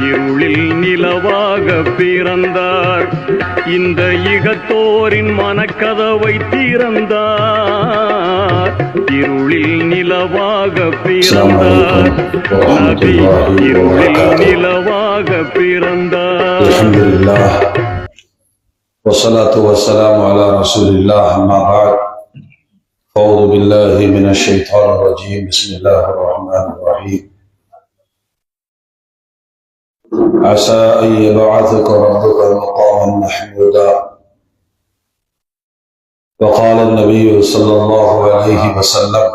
இருளில் நிலவாக பிறந்தார். இந்த இகத்தோரின் மனக்கதவை திறந்தார். இருளில் நிலவாக பிறந்தார். நபி இருளில் நிலவாக பிறந்தார். அல்ஹம்துலில்லாஹ் வஸ்ஸலாத்து வஸ்ஸலாமு அலா ரசூலில்லாஹ். அம்மா பஅத். அஊது பில்லாஹி மினஷ் ஷைத்தானிர் ரஜீம். பிஸ்மில்லாஹிர் ரஹ்மானிர் ரஹீம். عسى أن يبعثك ربك مقاما محمودا. وقال النبي صلى الله عليه وسلم: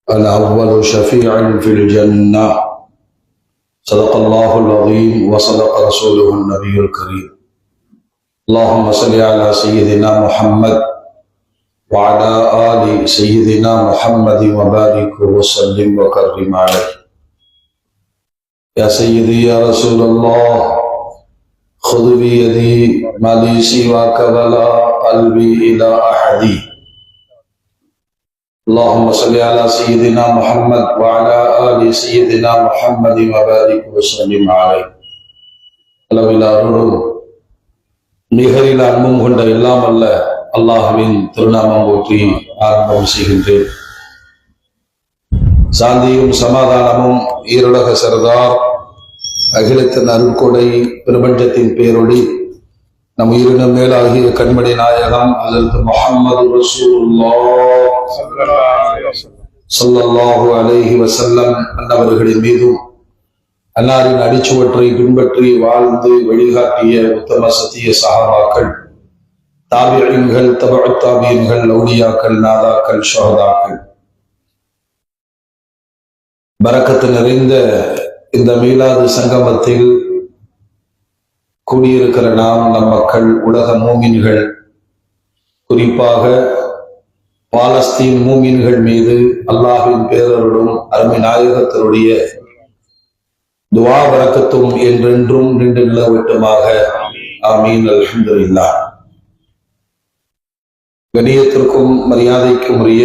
أنا أول شفيع في الجنة. صدق الله العظيم وصدق رسوله النبي الكريم. اللهم صل على سيدنا محمد وعلى آل سيدنا محمد وبارك وسلم وكرم عليه. يا سيدي يا رسول الله خذ بيدي ما لي سواك ولا قلبي إلى أحدي. اللهم صل على سيدنا محمد وعلى آل سيدنا محمد وبارك وسلم عليه. அளவிலா அருளும் நிகரில் அன்பும் கொண்ட எல்லாம் அல்ல அல்லாஹ்வின் திருநாமம் போற்றி ஆரம்பம் செய்கின்றேன். சாந்தியும் சமாதானமும் ஈருலக சரதார் அகிலத்தின் அருட்கொடை பிரபஞ்சத்தின் பேரொளி நம் உயிரினும் மேலாகிய கண்மணி நாயகம் ஹஜ்ரத் முஹம்மது ரசூலுல்லாஹ் ஸல்லல்லாஹு அலைஹி வஸல்லம் அன்னவர்களின் மீதும் அன்னாரின் அடிச்சுவற்றை பின்பற்றி வாழ்ந்து வழிகாட்டிய உத்தம சத்திய சஹாபாக்கள், தாபிஈன்கள், தபஉத் தாபிஈன்கள், அவுலியாக்கள், நாதாக்கள், ஷுஹதாக்கள், பரக்கத்து நிறைந்த இந்த மீலாது சங்கமத்தில் கூடியிருக்கிற நாம், நம் மக்கள், உலக மூமின்கள், குறிப்பாக பாலஸ்தீன் மூமின்கள் மீது அல்லாஹ்வின் பேரருளும் அருமை நாயகத்தினுடைய துஆ பரக்கத்தும் என்றென்றும் நின்று நிலவட்டுமாக. ஆமீன். அல்ஹம்துலில்லாஹ். கண்ணியத்திற்கும் மரியாதைக்கும் உரிய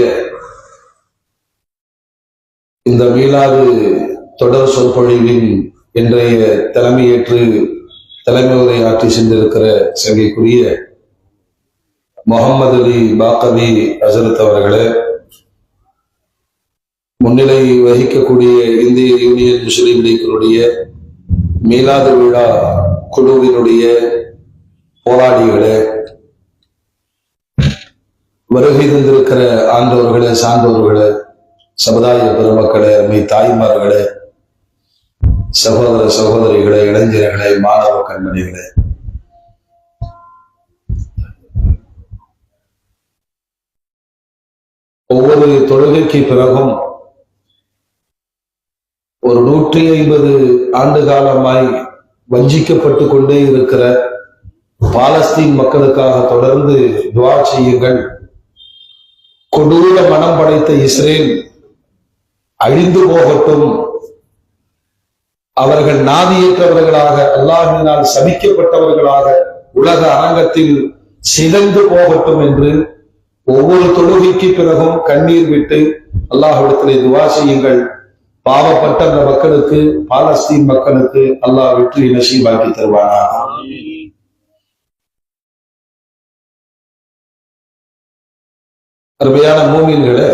இந்த மீலாது தொடர் சொற்பொழிவின் இன்றைய தலைமையேற்று தலைமை உரையாற்றி சென்றிருக்கிற சங்கைக்குரிய முகமது அலி பாக்கவி ஹசரத் அவர்களே, முன்னிலை வகிக்கக்கூடிய இந்திய யூனியன் முஸ்லிம் லீக்கினுடைய மீலாது விழா குழுவினுடைய போராளிகளே, வருகை தந்திருக்கிற ஆண்டோர்களே, சான்றோர்களே, சமுதாய பெருமக்களே, அருமை தாய்மார்களே, சகோதர சகோதரிகளே, இளைஞர்களே, மாணவ கண்மணிகளே, ஒவ்வொரு தொழுகைக்கு பிறகும் ஒரு 150 ஆண்டு காலமாய் வஞ்சிக்கப்பட்டு கொண்டே இருக்கிற பாலஸ்தீன் மக்களுக்காக தொடர்ந்து துஆ செய்யுங்கள். கொடூர மனம் படைத்த இஸ்ரேல் அழிந்து போகட்டும், அவர்கள் நாதியற்றவர்களாக, அல்லாஹ்வினால் சபிக்கப்பட்டவர்களாக உலக அரங்கத்தில் சிதைந்து போகட்டும் என்று ஒவ்வொரு தொழுகைக்கு பிறகும் கண்ணீர் விட்டு அல்லாஹ்விடத்திலே துஆ செய்யுங்கள். பாவப்பட்ட அந்த மக்களுக்கு, பாலஸ்தீன் மக்களுக்கு அல்லாஹ் வெற்றி நசீபாக்கி தருவானா. அருமையான மூமின்களே,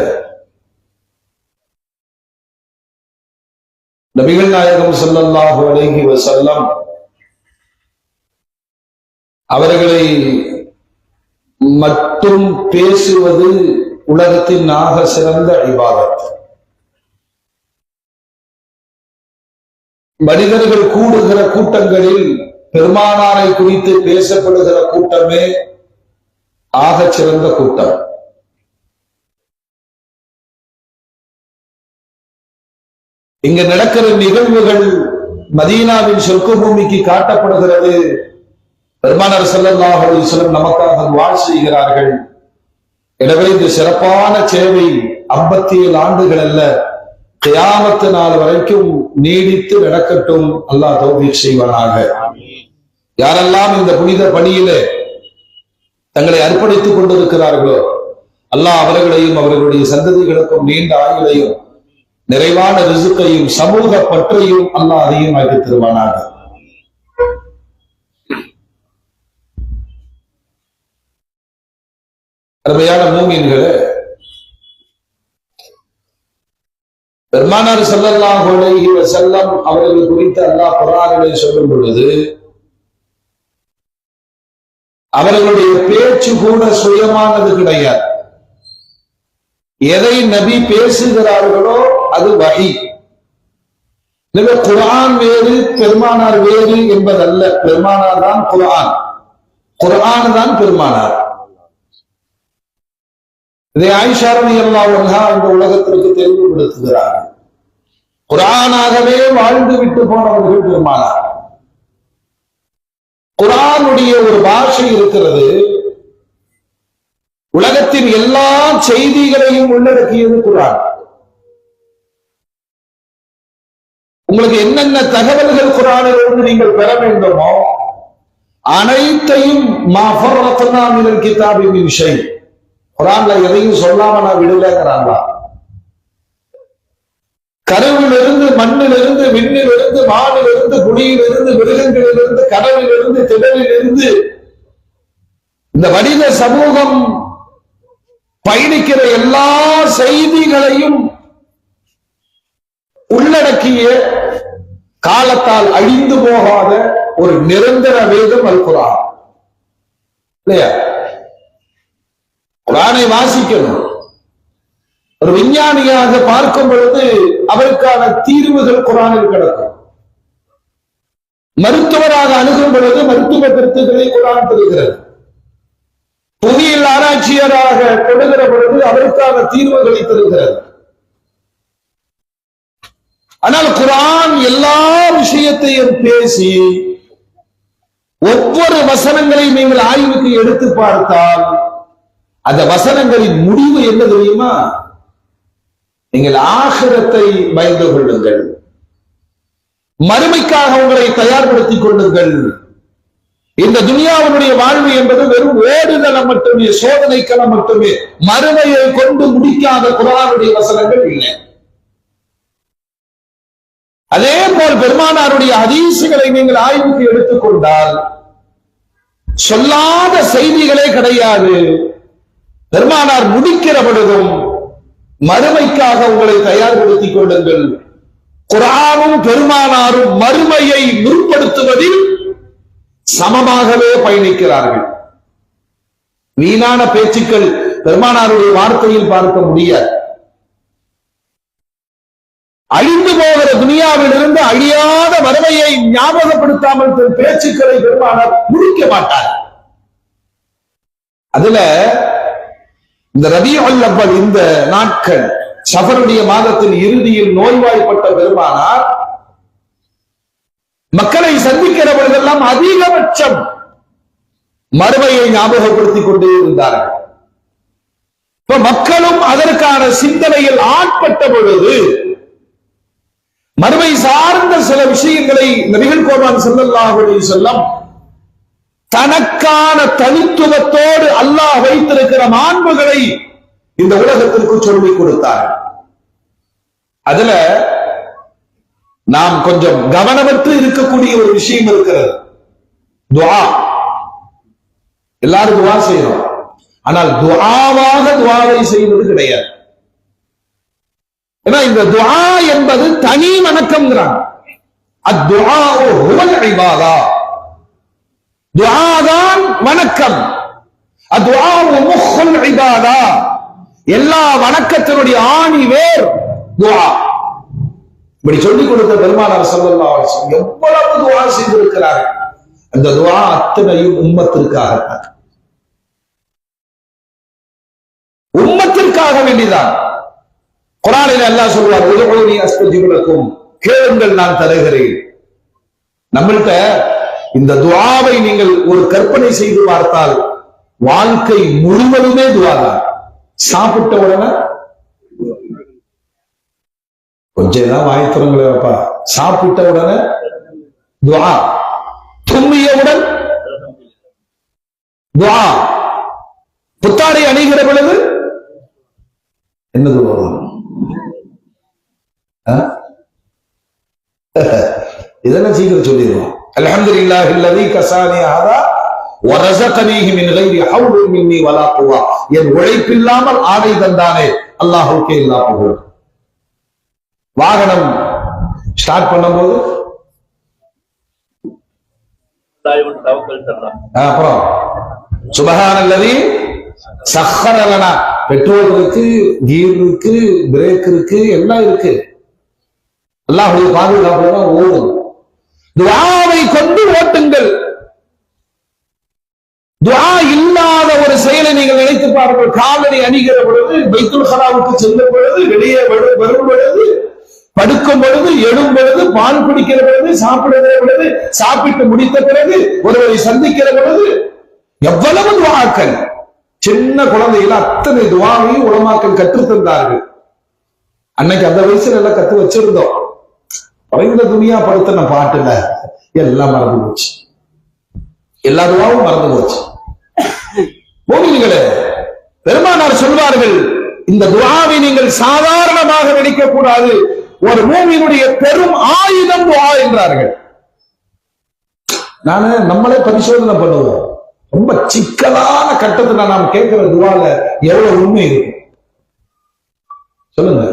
நபிகள் நாயகம் ஸல்லல்லாஹு அலைஹி வஸல்லம் அவர்களை மட்டும் பேசுவது உலகத்தின் ஆக சிறந்த இபாதத். மனிதர்கள் கூடுகிற கூட்டங்களில் பெருமானாரை குறித்து பேசப்படுகிற கூட்டமே ஆக சிறந்த கூட்டம். இங்க நடக்கிற நிகழ்வுகள் மதீனாவின் சொர்க்க பூமிக்கு காட்டப்படுகிறது. பெருமானார் ஸல்லல்லாஹு அலைஹி வஸல்லம் நமக்காக துஆ செய்கிறார்கள். எனவே இந்த சிறப்பான சேவை 57 ஆண்டுகள் அல்ல, கியாமத் நாள் வரைக்கும் நீடித்து நடக்கட்டும். அல்லாஹ் தௌஃபீக் செய்வானாக. யாரெல்லாம் இந்த புனித பணியிலே தங்களை அர்ப்பணித்துக் கொண்டிருக்கிறார்களோ அல்லாஹ் அவர்களையும் அவர்களுடைய சந்ததிகளுக்கும் நீண்ட ஆயுளையும் நிறைவான ரிசுக்கையும் சமூக பற்றையும் அல்லாஹ் அதிகமாக்கி தருவானாக. அருமையான மூமின்களே, பெருமானார் ஸல்லல்லாஹு அலைஹி வஸல்லம் அவர்கள் குறித்து அல்லாஹ் குர்ஆனிலே சொல்லும் பொழுது அவர்களுடைய பேச்சு கூட சுயமானது கிடையாது. எதை நபி பேசுகிறார்களோ அது வஹி. குர்ஆன் வேறு பெருமானார் வேறு என்பதல்ல. பெருமானார் தான் குர்ஆன், குர்ஆன் தான் பெருமானார். இதை ஆயிஷா ரலியல்லாஹு அன்ஹா இந்த உலகத்திற்கு தெளிவுபடுத்துகிறார்கள். குர்ஆனாகவே வாழ்ந்து விட்டு போனவர்கள் பெருமானார். குர்ஆனுடைய ஒரு பாஷை இருக்கிறது, உலகத்தின் எல்லா செய்திகளையும் உள்ளடக்கியது குர்ஆன். உங்களுக்கு என்னென்ன தகவல்கள் குர்ஆனிலிருந்து நீங்கள் பெற வேண்டுமோ அனைத்தையும் மா ஃபர்ரத்னா மினல் கிதாபி மின் ஷை, குர்ஆன்ல எதையும் சொல்லாம நான் விடலைங்கிறாங்க. கருவிலிருந்து, மண்ணிலிருந்து, விண்ணிலிருந்து, வானிலிருந்து, குடியிலிருந்து, மிருகங்களிலிருந்து, கடலிலிருந்து, திடலிலிருந்து இந்த மனித சமூகம் பயணிக்கிற எல்லா செய்திகளையும் உள்ளடக்கிய காலத்தால் அழிந்து போகாத ஒரு நிரந்தர வேதம் அல் குர்ஆன். இல்லையா? குர்ஆனை வாசிக்கணும். ஒரு விஞ்ஞானியாக பார்க்கும் பொழுது அவருக்கான தீர்வுகள் குர்ஆனில் கிடக்கும். மருத்துவராக அணுகும் பொழுது மருத்துவ கருத்துக்களை குர்ஆன் தருகிறது. புவியியல் ஆராய்ச்சியராக கொடுக்கிற பொழுது அவருக்கான தீர்வுகளை தருகிறது. ஆனால் குர்ஆன் எல்லா விஷயத்தையும் பேசி ஒவ்வொரு வசனங்களையும் நீங்கள் ஆய்வுக்கு எடுத்து பார்த்தால் அந்த வசனங்களின் முடிவு என்ன தெரியுமா? நீங்கள் ஆகிரத்தை பயந்து கொள்ளுங்கள், மறுமைக்காக உங்களை தயார்படுத்திக் கொள்ளுங்கள். இந்த துனியாவுடைய வாழ்வு என்பது வெறும் ஓடுதலம் மட்டுமே, சோதனைக்களம் மட்டுமே. மறுமையை கொண்டு முடிக்காத குர்ஆனுடைய வசனங்கள் இல்லை. அதே போல் பெருமானாருடைய ஹதீசுகளை நீங்கள் ஆய்வுக்கு எடுத்துக்கொண்டால் சொல்லாத செய்திகளே கிடையாது. பெருமானார் முடிக்கிற பொழுதும் மறுமைக்காக உங்களை தயார்படுத்திக் கொள்ளுங்கள். குர்ஆனும் பெருமானாரும் மறுமையை முற்படுத்துவதில் சமமாகவே பயணிக்கிறார்கள். வீணான பேச்சுக்கள் பெருமானாருடைய வார்த்தையில் பார்க்க முடியாது. அழிந்து போகிற துனியாவில் இருந்து அழியாத மறுமையை ஞாபகப்படுத்தாமல் தன் பேச்சுக்களை பெருமானார் முடிக்க மாட்டார். அதுல இந்த ரபியுல் அவ்வல், இந்த நாட்கள் ஷஃபருடைய மாதத்தின் இறுதியில் நோய்வாய்ப்பட்ட பெருமானார் மக்களை சந்திக்கிற பொழுதெல்லாம் அதிகபட்சம் மறுமையை ஞாபகப்படுத்திக் கொண்டே இருந்தார்கள். இப்ப மக்களும் அதற்கான சிந்தனையில் ஆட்பட்ட பொழுது மறுமை சார்ந்த சில விஷயங்களை நபிகள் கோபான் ஸல்லல்லாஹு அலைஹி வஸல்லம் தனக்கான தனித்துவத்தோடு அல்லாஹ் வைத்திருக்கிற மாண்புகளை இந்த உலகத்திற்கு சொல்லிக் கொடுத்தார். அதுல நாம் கொஞ்சம் கவனமற்று இருக்கக்கூடிய ஒரு விஷயம் இருக்கிறது. துஆ. எல்லாரும் துஆ செய்யணும், ஆனால் துஆவாக துஆவை செய்வது கிடையாது. ஏன்னா இந்த துஆ என்பது தனி வணக்கம்ங்கிறாங்க. அத்துஆ ஹுவல் இபாதா. துஆ தான் வணக்கம். அத்துஆ முஹ்ல் இபாதா. எல்லா வணக்கத்தினுடைய ஆணி வேர் துஆ. இப்படி சொல்லிக் கொடுத்த பெருமானார் ஸல்லல்லாஹு அலைஹி வஸல்லம் எவ்வளவு துஆ செய்திருக்கிறார்கள். அந்த துஆ அத்தனையும் உம்மத்திற்காக, உம்மத்திற்காக வேண்டிதான். குர்ஆனில் அல்லாஹ் சொல்வார், உதுஊனி அஸ்தஜிப் லக்கும், கேளுங்கள் நான் தருகிறேன். நம்மள்ட்ட இந்த துஆவை நீங்கள் ஒரு கற்பனை செய்து பார்த்தால் வாழ்க்கை முழுவதுமே துஆ தான். சாப்பிட்ட உடனே கொஞ்சம் தான் வாய்த்துறங்களே அப்பா, சாப்பிட்ட உடனே துஆ, தும்மியவுடன் துஆ, புத்தாடை அணிகிற பொழுது என்னது வரும்? இதெல்லாம் சீக்கிரம் சொல்லிடுவோம். அல்ஹம்துலில்லாஹி அல்லதி கஸானி ஹதா வ ரஸகனீஹி மின் கைரி ஹவ்லின் மின்னி வலா குவா. என் உழைப்பில்லாமல் ஆடை தந்தானே, அல்லாஹ்வுக்கே எல்லா புகழும். வாகனம் ஸ்டார்ட் பண்ணும்போது அப்புறம் சுப்ஹானல்லதி சஹ்ஹர லனா, பெட்ரோல் இருக்கு, கீர் இருக்கு, பிரேக் இருக்கு, எல்லாம் இருக்கு. அல்லாஹ்வுடைய பாதுகாப்புல தான் ஓடும். துஆவை கொண்டு ஓட்டுங்கள். துஆ இல்லாத ஒரு செயலை நீங்கள் நினைத்து பாருங்கள். காலணி அணிகிற பொழுது, பைத்துல் ஹராவுக்கு செல்லும் பொழுது, வெளியே வரும் பொழுது, படுக்கும் பொழுது, எழும் பொழுது, பால் குடிக்கிற பொழுது, சாப்பிடுகிற பொழுது, சாப்பிட்டு முடித்த பிறகு, ஒருவரை சந்திக்கிற பொழுது, எவ்வளவு துஆக்கள். சின்ன குழந்தைகள் அத்தனை துஆவையும் உலமாக்கள் கற்றுத் தந்தார்கள். அன்னைக்கு அந்த வயசுல எல்லாம் கத்து வச்சிருந்தோம். பழைய துணியா படுத்தின பாட்டுல எல்லாம் மறந்து போச்சு. எல்லா துஆவும் மறந்து போச்சு. மோமின்களே, பெருமானார் சொல்வார்கள், இந்த துஆவை நீங்கள் சாதாரணமாக நினைக்க கூடாது. ஒரு மூமினுடைய பெரும் ஆயுதம் துஆ என்றார்கள். நானு நம்மளே பரிசோதனை பண்ணுவோம். ரொம்ப சிக்கலான கட்டத்துல நாம் கேட்கிற துஆல எவ்வளவு உண்மை இருக்கு சொல்லுங்க.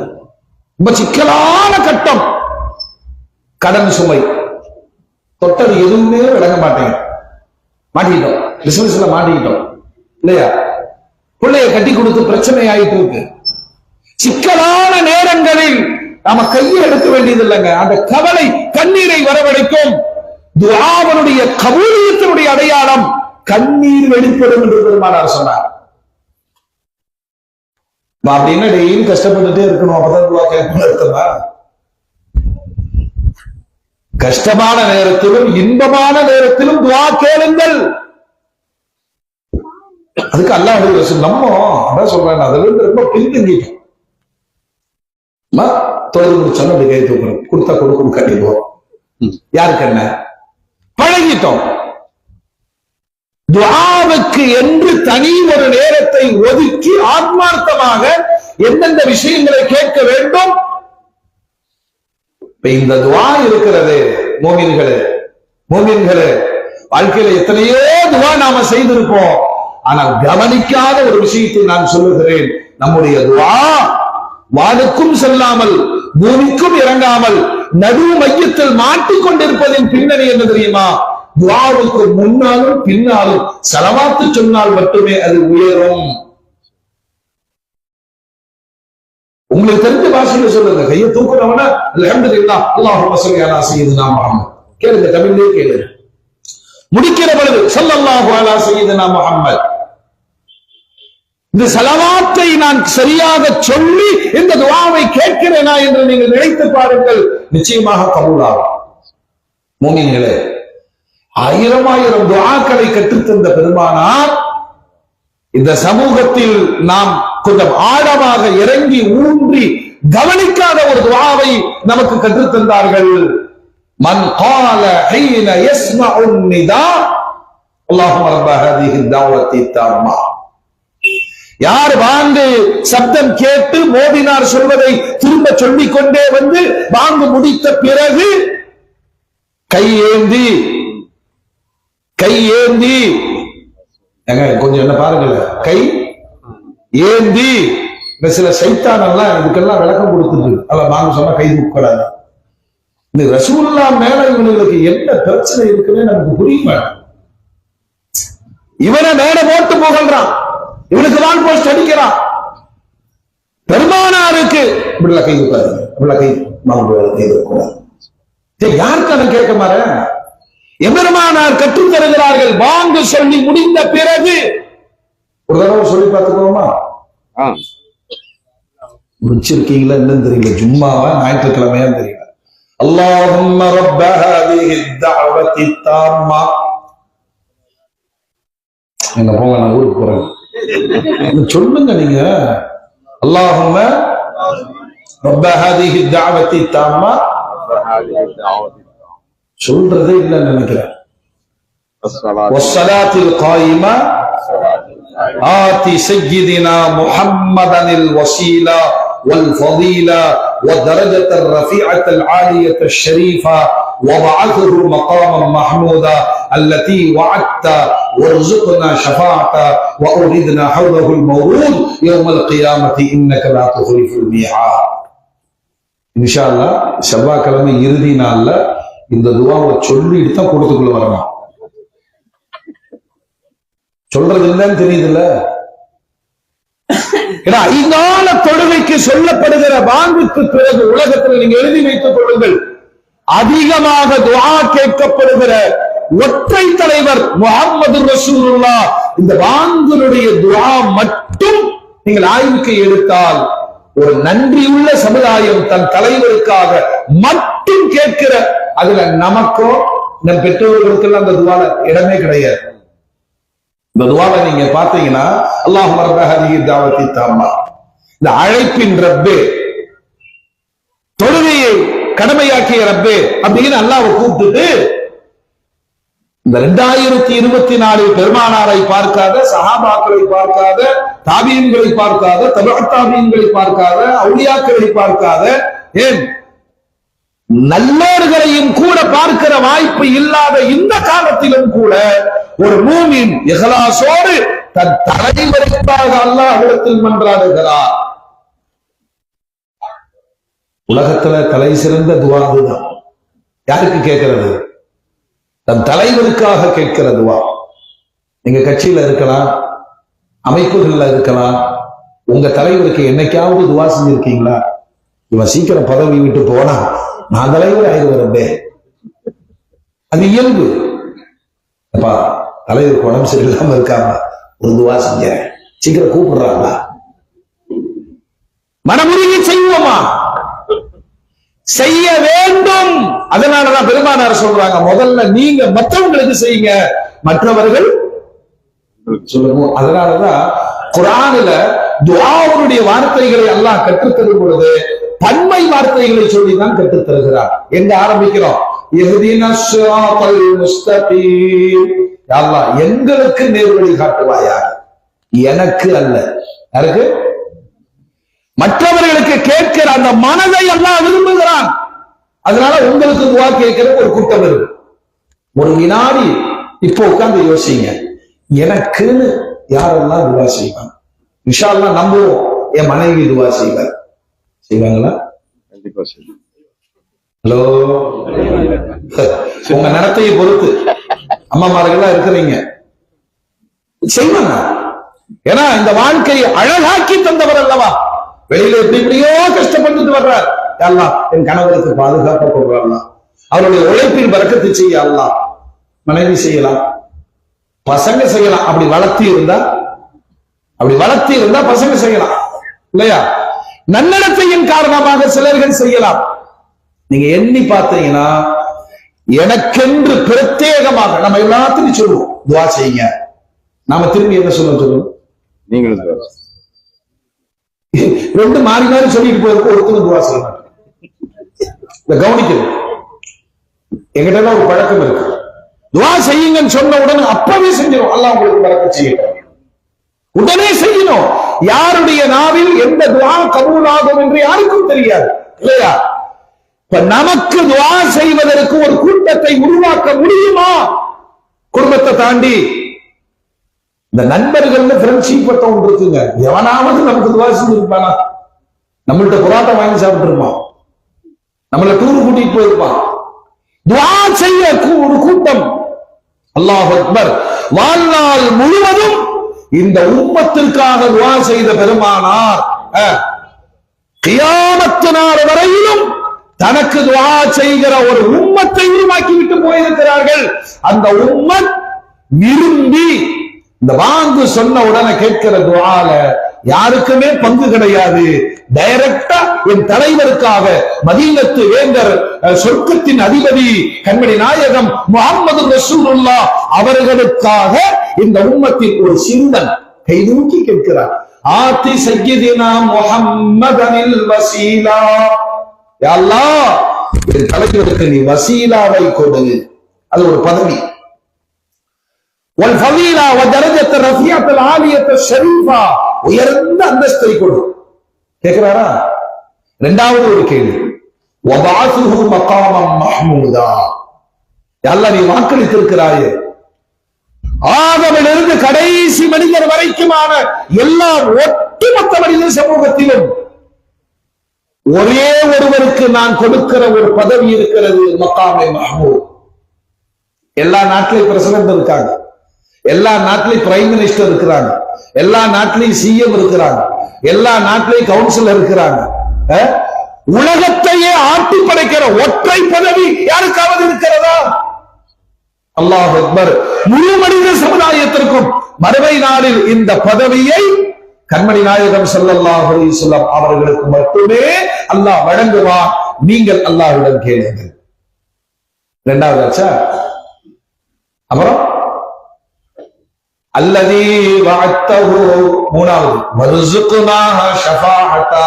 ரொம்ப சிக்கலான கட்டம், கடன் சுமை, தொட்டது எதுவுமே விளங்க மாட்டேங்க, மாட்டிக்கிட்டோம், பிசினஸ்ல மாட்டிக்கிட்டோம் இல்லையா, பிள்ளைய கட்டி கொடுத்து பிரச்சனை ஆயிட்டு இருக்கு. சிக்கலான நேரங்களில் நாம கையை எடுக்க வேண்டியது இல்லைங்க. அந்த கவலை கண்ணீரை வரவழைக்கும். துஆவனுடைய கபூலியத்தினுடைய அடையாளம் கண்ணீர் வெளிப்படும் என்று பெருமானார் சொன்னார். அப்படின்னா டெய்லி கஷ்டப்பட்டுட்டே இருக்கணும், அப்பதான் துஆ கேட்கணும். கஷ்டமான நேரத்திலும் இன்பமான நேரத்திலும் துஆ கேளுங்கள். அதுக்கு அல்லாஹ் நம்ம அதான் சொல்றேன், அதுல இருந்து ரொம்ப பின்தங்கிட்டோம். தொழில் சொன்ன அப்படி கை தூக்கணும், கொடுத்தா கொடுக்கும் கட்டிப்போம். யாருக்கு என்ன பழகிட்டோம். துஆவுக்கு என்று தனி ஒரு நேரத்தை ஒதுக்கி ஆத்மார்த்தமாக எந்தெந்த விஷயங்களை கேட்க வேண்டும். இந்த துஆ இருக்கிறது மோமின்களே, வாழ்க்கையில எத்தனையோ துஆ நாம செய்திருப்போம். ஆனால் கவனிக்காத ஒரு விஷயத்தை நான் சொல்லுகிறேன். நம்முடைய துஆ வானுக்கும் செல்லாமல் பூமிக்கும் இறங்காமல் நடு மையத்தில் மாட்டிக்கொண்டிருப்பதின் பின்னணி என்ன தெரியுமா? துஆவுக்கு முன்னாலும் பின்னாலும் ஸலவாத்து சொன்னால் மட்டுமே அது உயரும். உங்களுக்கு தெரிஞ்ச பாஷையில சொல்லுங்க. கையை தூக்குறவன அல்ஹம்துலில்லாஹ் அல்லாஹும்ம ஸல்லி அலா சய்யிதினா முஹம்மத் கேளுங்க, தமிழ்லயே கேளுங்க. முடிக்கிற பொழுது ஸல்லல்லாஹு அலா சய்யிதினா முஹம்மத், இந்த ஸலவாத்தை நான் சரியாக சொல்லி இந்த துஆவை கேட்கிறேனா என்று நீங்கள் நினைத்து பாருங்கள், நிச்சயமாக கபூலாகும். மோமின்களே, ஆயிரம் ஆயிரம் துஆக்களை கற்றுத்தந்த பெருமானார் இந்த சமூகத்தில் நாம் கொஞ்சம் ஆழமாக இறங்கி ஊன்றி கவனிக்காத ஒரு துஆவை நமக்கு கற்றுத்தந்தார்கள். மன் கால ஹீன யஸ்மஉ நிதா அல்லாஹும்ம ரப்ப ஹாதிஹி தஅவத்தி தம்மா, யார் வாங்கு சப்தம் கேட்டு மோதினார் சொல்வதை திரும்ப சொல்லிக் கொண்டே வந்து வாங்கு முடித்த பிறகு கையேந்தி கொஞ்சம் என்ன பாருங்கள், கை ஏந்தி. சில சைத்தான் எல்லாம் இதுக்கெல்லாம் விளக்கம் கொடுத்துட்டு அல்ல வாங்க சொன்னா கை தூக்கூடாது. இந்த ரசூலுல்லாஹ் மேல இவனுக்கு என்ன பிரச்சனை இருக்குன்னு நமக்கு புரியுமா? இவனை மேல போட்டு புகழ்றான், இவனுக்கு வான் போஸ்ட் அடிக்கிறான். பெருமானாருக்கு இப்படி கை தூக்காது, இப்படி கை தூக்கூடாது. யாருக்கு அதை கேட்க மாற? எம்பெருமானார் கற்றுத் தருகிறார்கள். வாங்க சொல்லி முடிந்த பிறகு ஒரு தடவை சொல்லி பார்த்துக்கோமா? முடிச்சிருக்கீங்களா என்னன்னு தெரியல, ஜும்மாவா ஞாயிற்றுக்கிழமையா தெரியல. அல்லாஹும்ம ரப்ப ஹாதிஹி தஅவத்தி தாம்மா. என்ன போங்க, நான் ஊருக்கு போறேன், சொல்லுங்க நீங்க. அல்லாஹும்ம ரப்ப ஹாதிஹி தஅவத்தி தாம்மா சொல்றதே இல்லைன்னு நினைக்கிறேன். வஸ்ஸலாத்தில் காயிமா ஆதி சய்யிதினா முஹம்மதனில் வஸீலா والفضيلة والدرجة الرفيعة العالية الشريفة وبعثه مقاما محمودا التي وعدت وارزقنا شفاعته وأوردنا حوله المورود يوم القيامة إنك لا تخلف الميعاد. إن شاء الله செவ்வாய்க்கிழமை இறுதி நாள்ல இந்த துஆவை சொல்லிட்டு தான் கூட்டத்துக்குள்ள வரணும். சொல்றது இல்லைன்னு தெரியுதுல்ல. ஏன்னா 5 நாள் தொழுகைக்கு சொல்லப்படுகிற பாங்குக்கு பிறகு உலகத்தில் நீங்க எழுதி வைத்துக் கொள்ளுங்கள், அதிகமாக துஆ கேட்கப்படுகிற ஒற்றை தலைவர் முஹம்மது ரசூலுல்லாஹ். இந்த பாங்குடைய துஆ மட்டும் நீங்கள் ஆய்வுக்கு எடுத்தால் ஒரு நன்றியுள்ள சமுதாயம் தன் தலைவருக்காக மட்டும் கேட்கிற, அதுல நமக்கோ நம் பெற்றோர்களுக்கெல்லாம் அந்த துஆல இடமே கிடையாது. இந்த துஆவை நீங்க பாத்தீங்கன்னா அல்லாஹும்ம ரப்ப ஹாதிஹி தஅவத்தி தம்மா, இந்த அழைப்பின் ரப்பே, தொழுகையை கடமையாக்கிய ரப்பே அப்படின்னு அல்லாஹ்வை கூப்பிட்டுட்டு இந்த 2024 பெருமானாரை பார்க்காத, சஹாபாக்களை பார்க்காத, தாபியீன்களை பார்க்காத, தபஅத் தாபியீன்களை பார்க்காத, அவுலியாக்களை பார்க்காத, ஏன் நல்லோர்களையும் கூட பார்க்கிற வாய்ப்பு இல்லாத இந்த காலத்திலும் கூட ஒரு மூமின் இஹ்லாஸோடு தன் தலைவருக்காக அல்லாஹ்விடத்தில் மன்றாடுகிறார். உலகத்துல தலை சிறந்த துஆ அதுதான். யாருக்கு கேட்கிறது? தன் தலைவருக்காக கேட்கிற துஆ. நீங்க கட்சியில இருக்கலாம், அமைப்புகள்ல இருக்கலாம், உங்க தலைவருக்கு என்னைக்காவது துஆ செஞ்சிருக்கீங்களா? இவன் சீக்கிரம் பதவி விட்டு போனா நான் தலைவர் ஆயிடுவேன். அது இயல்பு. அப்பா தலைவருக்கு உடம்பு சரியில்லாம இருக்காம ஒரு துஆ செஞ்சேன், சீக்கிரம் கூப்பிடுறாங்களா? மனமுருகி செய்வோமா? செய்ய வேண்டும். அதனாலதான் பெருமானார் சொல்றாங்க, முதல்ல நீங்க மற்றவங்களுக்கு செய்யுங்க, மற்றவர்கள் சொல்லுங்க. அதனாலதான் குர்ஆன்ல துஆவுடைய வார்த்தைகளை அல்லாஹ் கற்றுத்தரும் பொழுது பன்மை வார்த்தைகளை சொல்லிதான் கற்றுத் தருகிறார். எங்க ஆரம்பிக்கிறோம்? இஹ்தினஸ் ஸிராத்தல் முஸ்தகீம். யா அல்லாஹ் எங்களுக்கு நேர்வழி காட்டுவாயா, எனக்கு அல்ல. யாருக்கு? மற்றவர்களுக்கு கேட்கிற அந்த மனதை அல்லாஹ் விரும்புகிறான். அதனால உங்களுக்கு துஆ கேட்கிற ஒரு கூட்டம் இருக்கு. ஒரு வினாடி இப்போ உட்கார்ந்து யோசிங்க, எனக்குன்னு யாரெல்லாம் துஆ செய்வாங்க? இன்ஷா அல்லாஹ் நம்புவோம், என் மனைவி துஆ செய்வார். செய்வாங்களா? கண்டிப்பா செய்யும். ஹலோ, உங்க நடத்தையை பொறுத்து அம்மாமார்கள்லாம் இருக்கிறீங்க, செய்வாங்க. ஏன்னா இந்த வாழ்க்கையை அழகாக்கி தந்தவர் அல்லவா. வெளியில எப்படியோ கஷ்டப்பட்டு வர்றார். அல்லாஹ் என் கணவருக்கு பாதுகாப்பு கொடுறாங்க, அவருடைய உழைப்பின் பரக்கத்து செய்ய அல்லாஹ். மனைவி செய்யலாம், பசங்க செய்யலாம். அப்படி வளர்த்தி இருந்தா பசங்க செய்யலாம் இல்லையா? நன்னடத்தையின் காரணமாக சிலர்கள் செய்யலாம். நீங்க எண்ணி பார்த்தீங்கன்னா எனக்கென்று பிரத்யேகமாக நம்ம எல்லாத்தையும் சொல்லுவோம், துஆ செய்யுங்க. நாம திரும்பி என்ன சொல்லுவோம்? நீங்களும் ரெண்டு மாறி மாறி சொல்லிட்டு போயிருக்கோம். ஒருத்தரும் துஆ செய்ய மாட்டோம். இத கவனிக்கணும். எங்கிட்ட ஒரு பழக்கம் இருக்கு, துஆ செய்யுங்கன்னு சொன்ன உடனே அப்பவே செஞ்சிடும். அல்லாஹ் உங்களுக்கு பரக்கத் செய்யட்டும், உடனே செய்யணும். யாருடைய நாவில் எந்த துஆ கபூலாகும் என்று யாருக்கும் தெரியாது இல்லையா? இப்ப நமக்கு துஆ செய்வதற்கு ஒரு கூட்டத்தை உருவாக்க முடியுமா? குடும்பத்தை தாண்டி இந்த நண்பர்கள் ஃப்ரெண்ட்ஷிப் ஒன்று இருக்குங்க. எவனாவது நமக்கு துஆ செஞ்சிருப்பானா? நம்மள்ட்ட புராட்டா வாங்கி சாப்பிட்டு இருப்பான், நம்மள டூர் கூட்டிட்டு போயிருப்பான். துஆ செய்ய ஒரு கூட்டம். அல்லாஹ் அக்பர். வாழ்நாள் முழுவதும் இந்த உம்மத்திற்காக துஆ செய்த பெருமானார் கியாமத் நாள் வரையிலும் தனக்கு துஆ செய்கிற ஒரு உம்மத்தை உருவாக்கி விட்டு போயிருக்கிறார்கள். அந்த உம்மத் விரும்பி இந்த வாங்கு சொன்ன உடனே கேட்கிற துஆல யாருக்குமே பங்கு கிடையாது. டைரக்டா என் தலைவருக்காக, மதீனத்து வேந்தர், சொர்க்கத்தின் அதிபதி கண்மணி நாயகம் முஹம்மது ரசூலுல்லாஹ் அவர்களுக்காக இந்த உம்மத்தின் ஒரு சிந்தன் கை தூக்கி கேட்கிறார். ஆதி சய்யிதினா முஹம்மதனில் வஸீலா. யா அல்லாஹ் என் தலைவருக்கு நீ வசீலாவை கொடு. அது ஒரு பதவி. வல்ஃபலீலா வதரஜத்த ரஃபியத்தல் ஆலியத்த ஷரீஃபா, உயர்ந்த அந்தஸ்தை கொடு. கேக்குறாரா? இரண்டாவது ஒரு கேள்வி, வபாசுஹு மகாமம் மஹ்மூதா, அல்லாஹ் நீ வாக்களித்திருக்கிறாயே ஆதமிலிருந்து கடைசி மனிதர் வரைக்குமான எல்லா ஒட்டுமொத்த மனித சமூகத்திலும் ஒரே ஒருவருக்கு நான் கொடுக்கிற ஒரு பதவி இருக்கிறது, மகாமே மஹ்மூத். எல்லா நாட்டிலையும் பிரசிடண்ட் இருக்காங்க, எல்லா நாட்டிலையும் பிரைம் மினிஸ்டர் இருக்கிறாங்க, எல்லா நாட்டிலையும் சிஎம் இருக்கிறாங்க, எல்லா நாட்டிலையும் கவுன்சிலர் இருக்கிறாங்க. உலகத்தையே ஆட்டி படைக்கிற ஒற்றை பதவி யாருக்காவது இருக்கிறதா? அல்லாஹ் அக்பர். முழு மனித சமுதாயத்திற்கும் மறுமை நாளில் இந்த பதவியை கண்மணி நாயகம் ஸல்லல்லாஹு அலைஹி வஸல்லம் அவர்களுக்கு மட்டுமே அல்லாஹ் வழங்குவார். நீங்கள் அல்லாஹ்விடம் கேளுங்கள். இரண்டாவது ஆச்சா. அப்புறம் அல்லதீ வஅத்தஹு, மூணாவது வர்ஸுக்னாஹ ஷஃபாஅத்தா,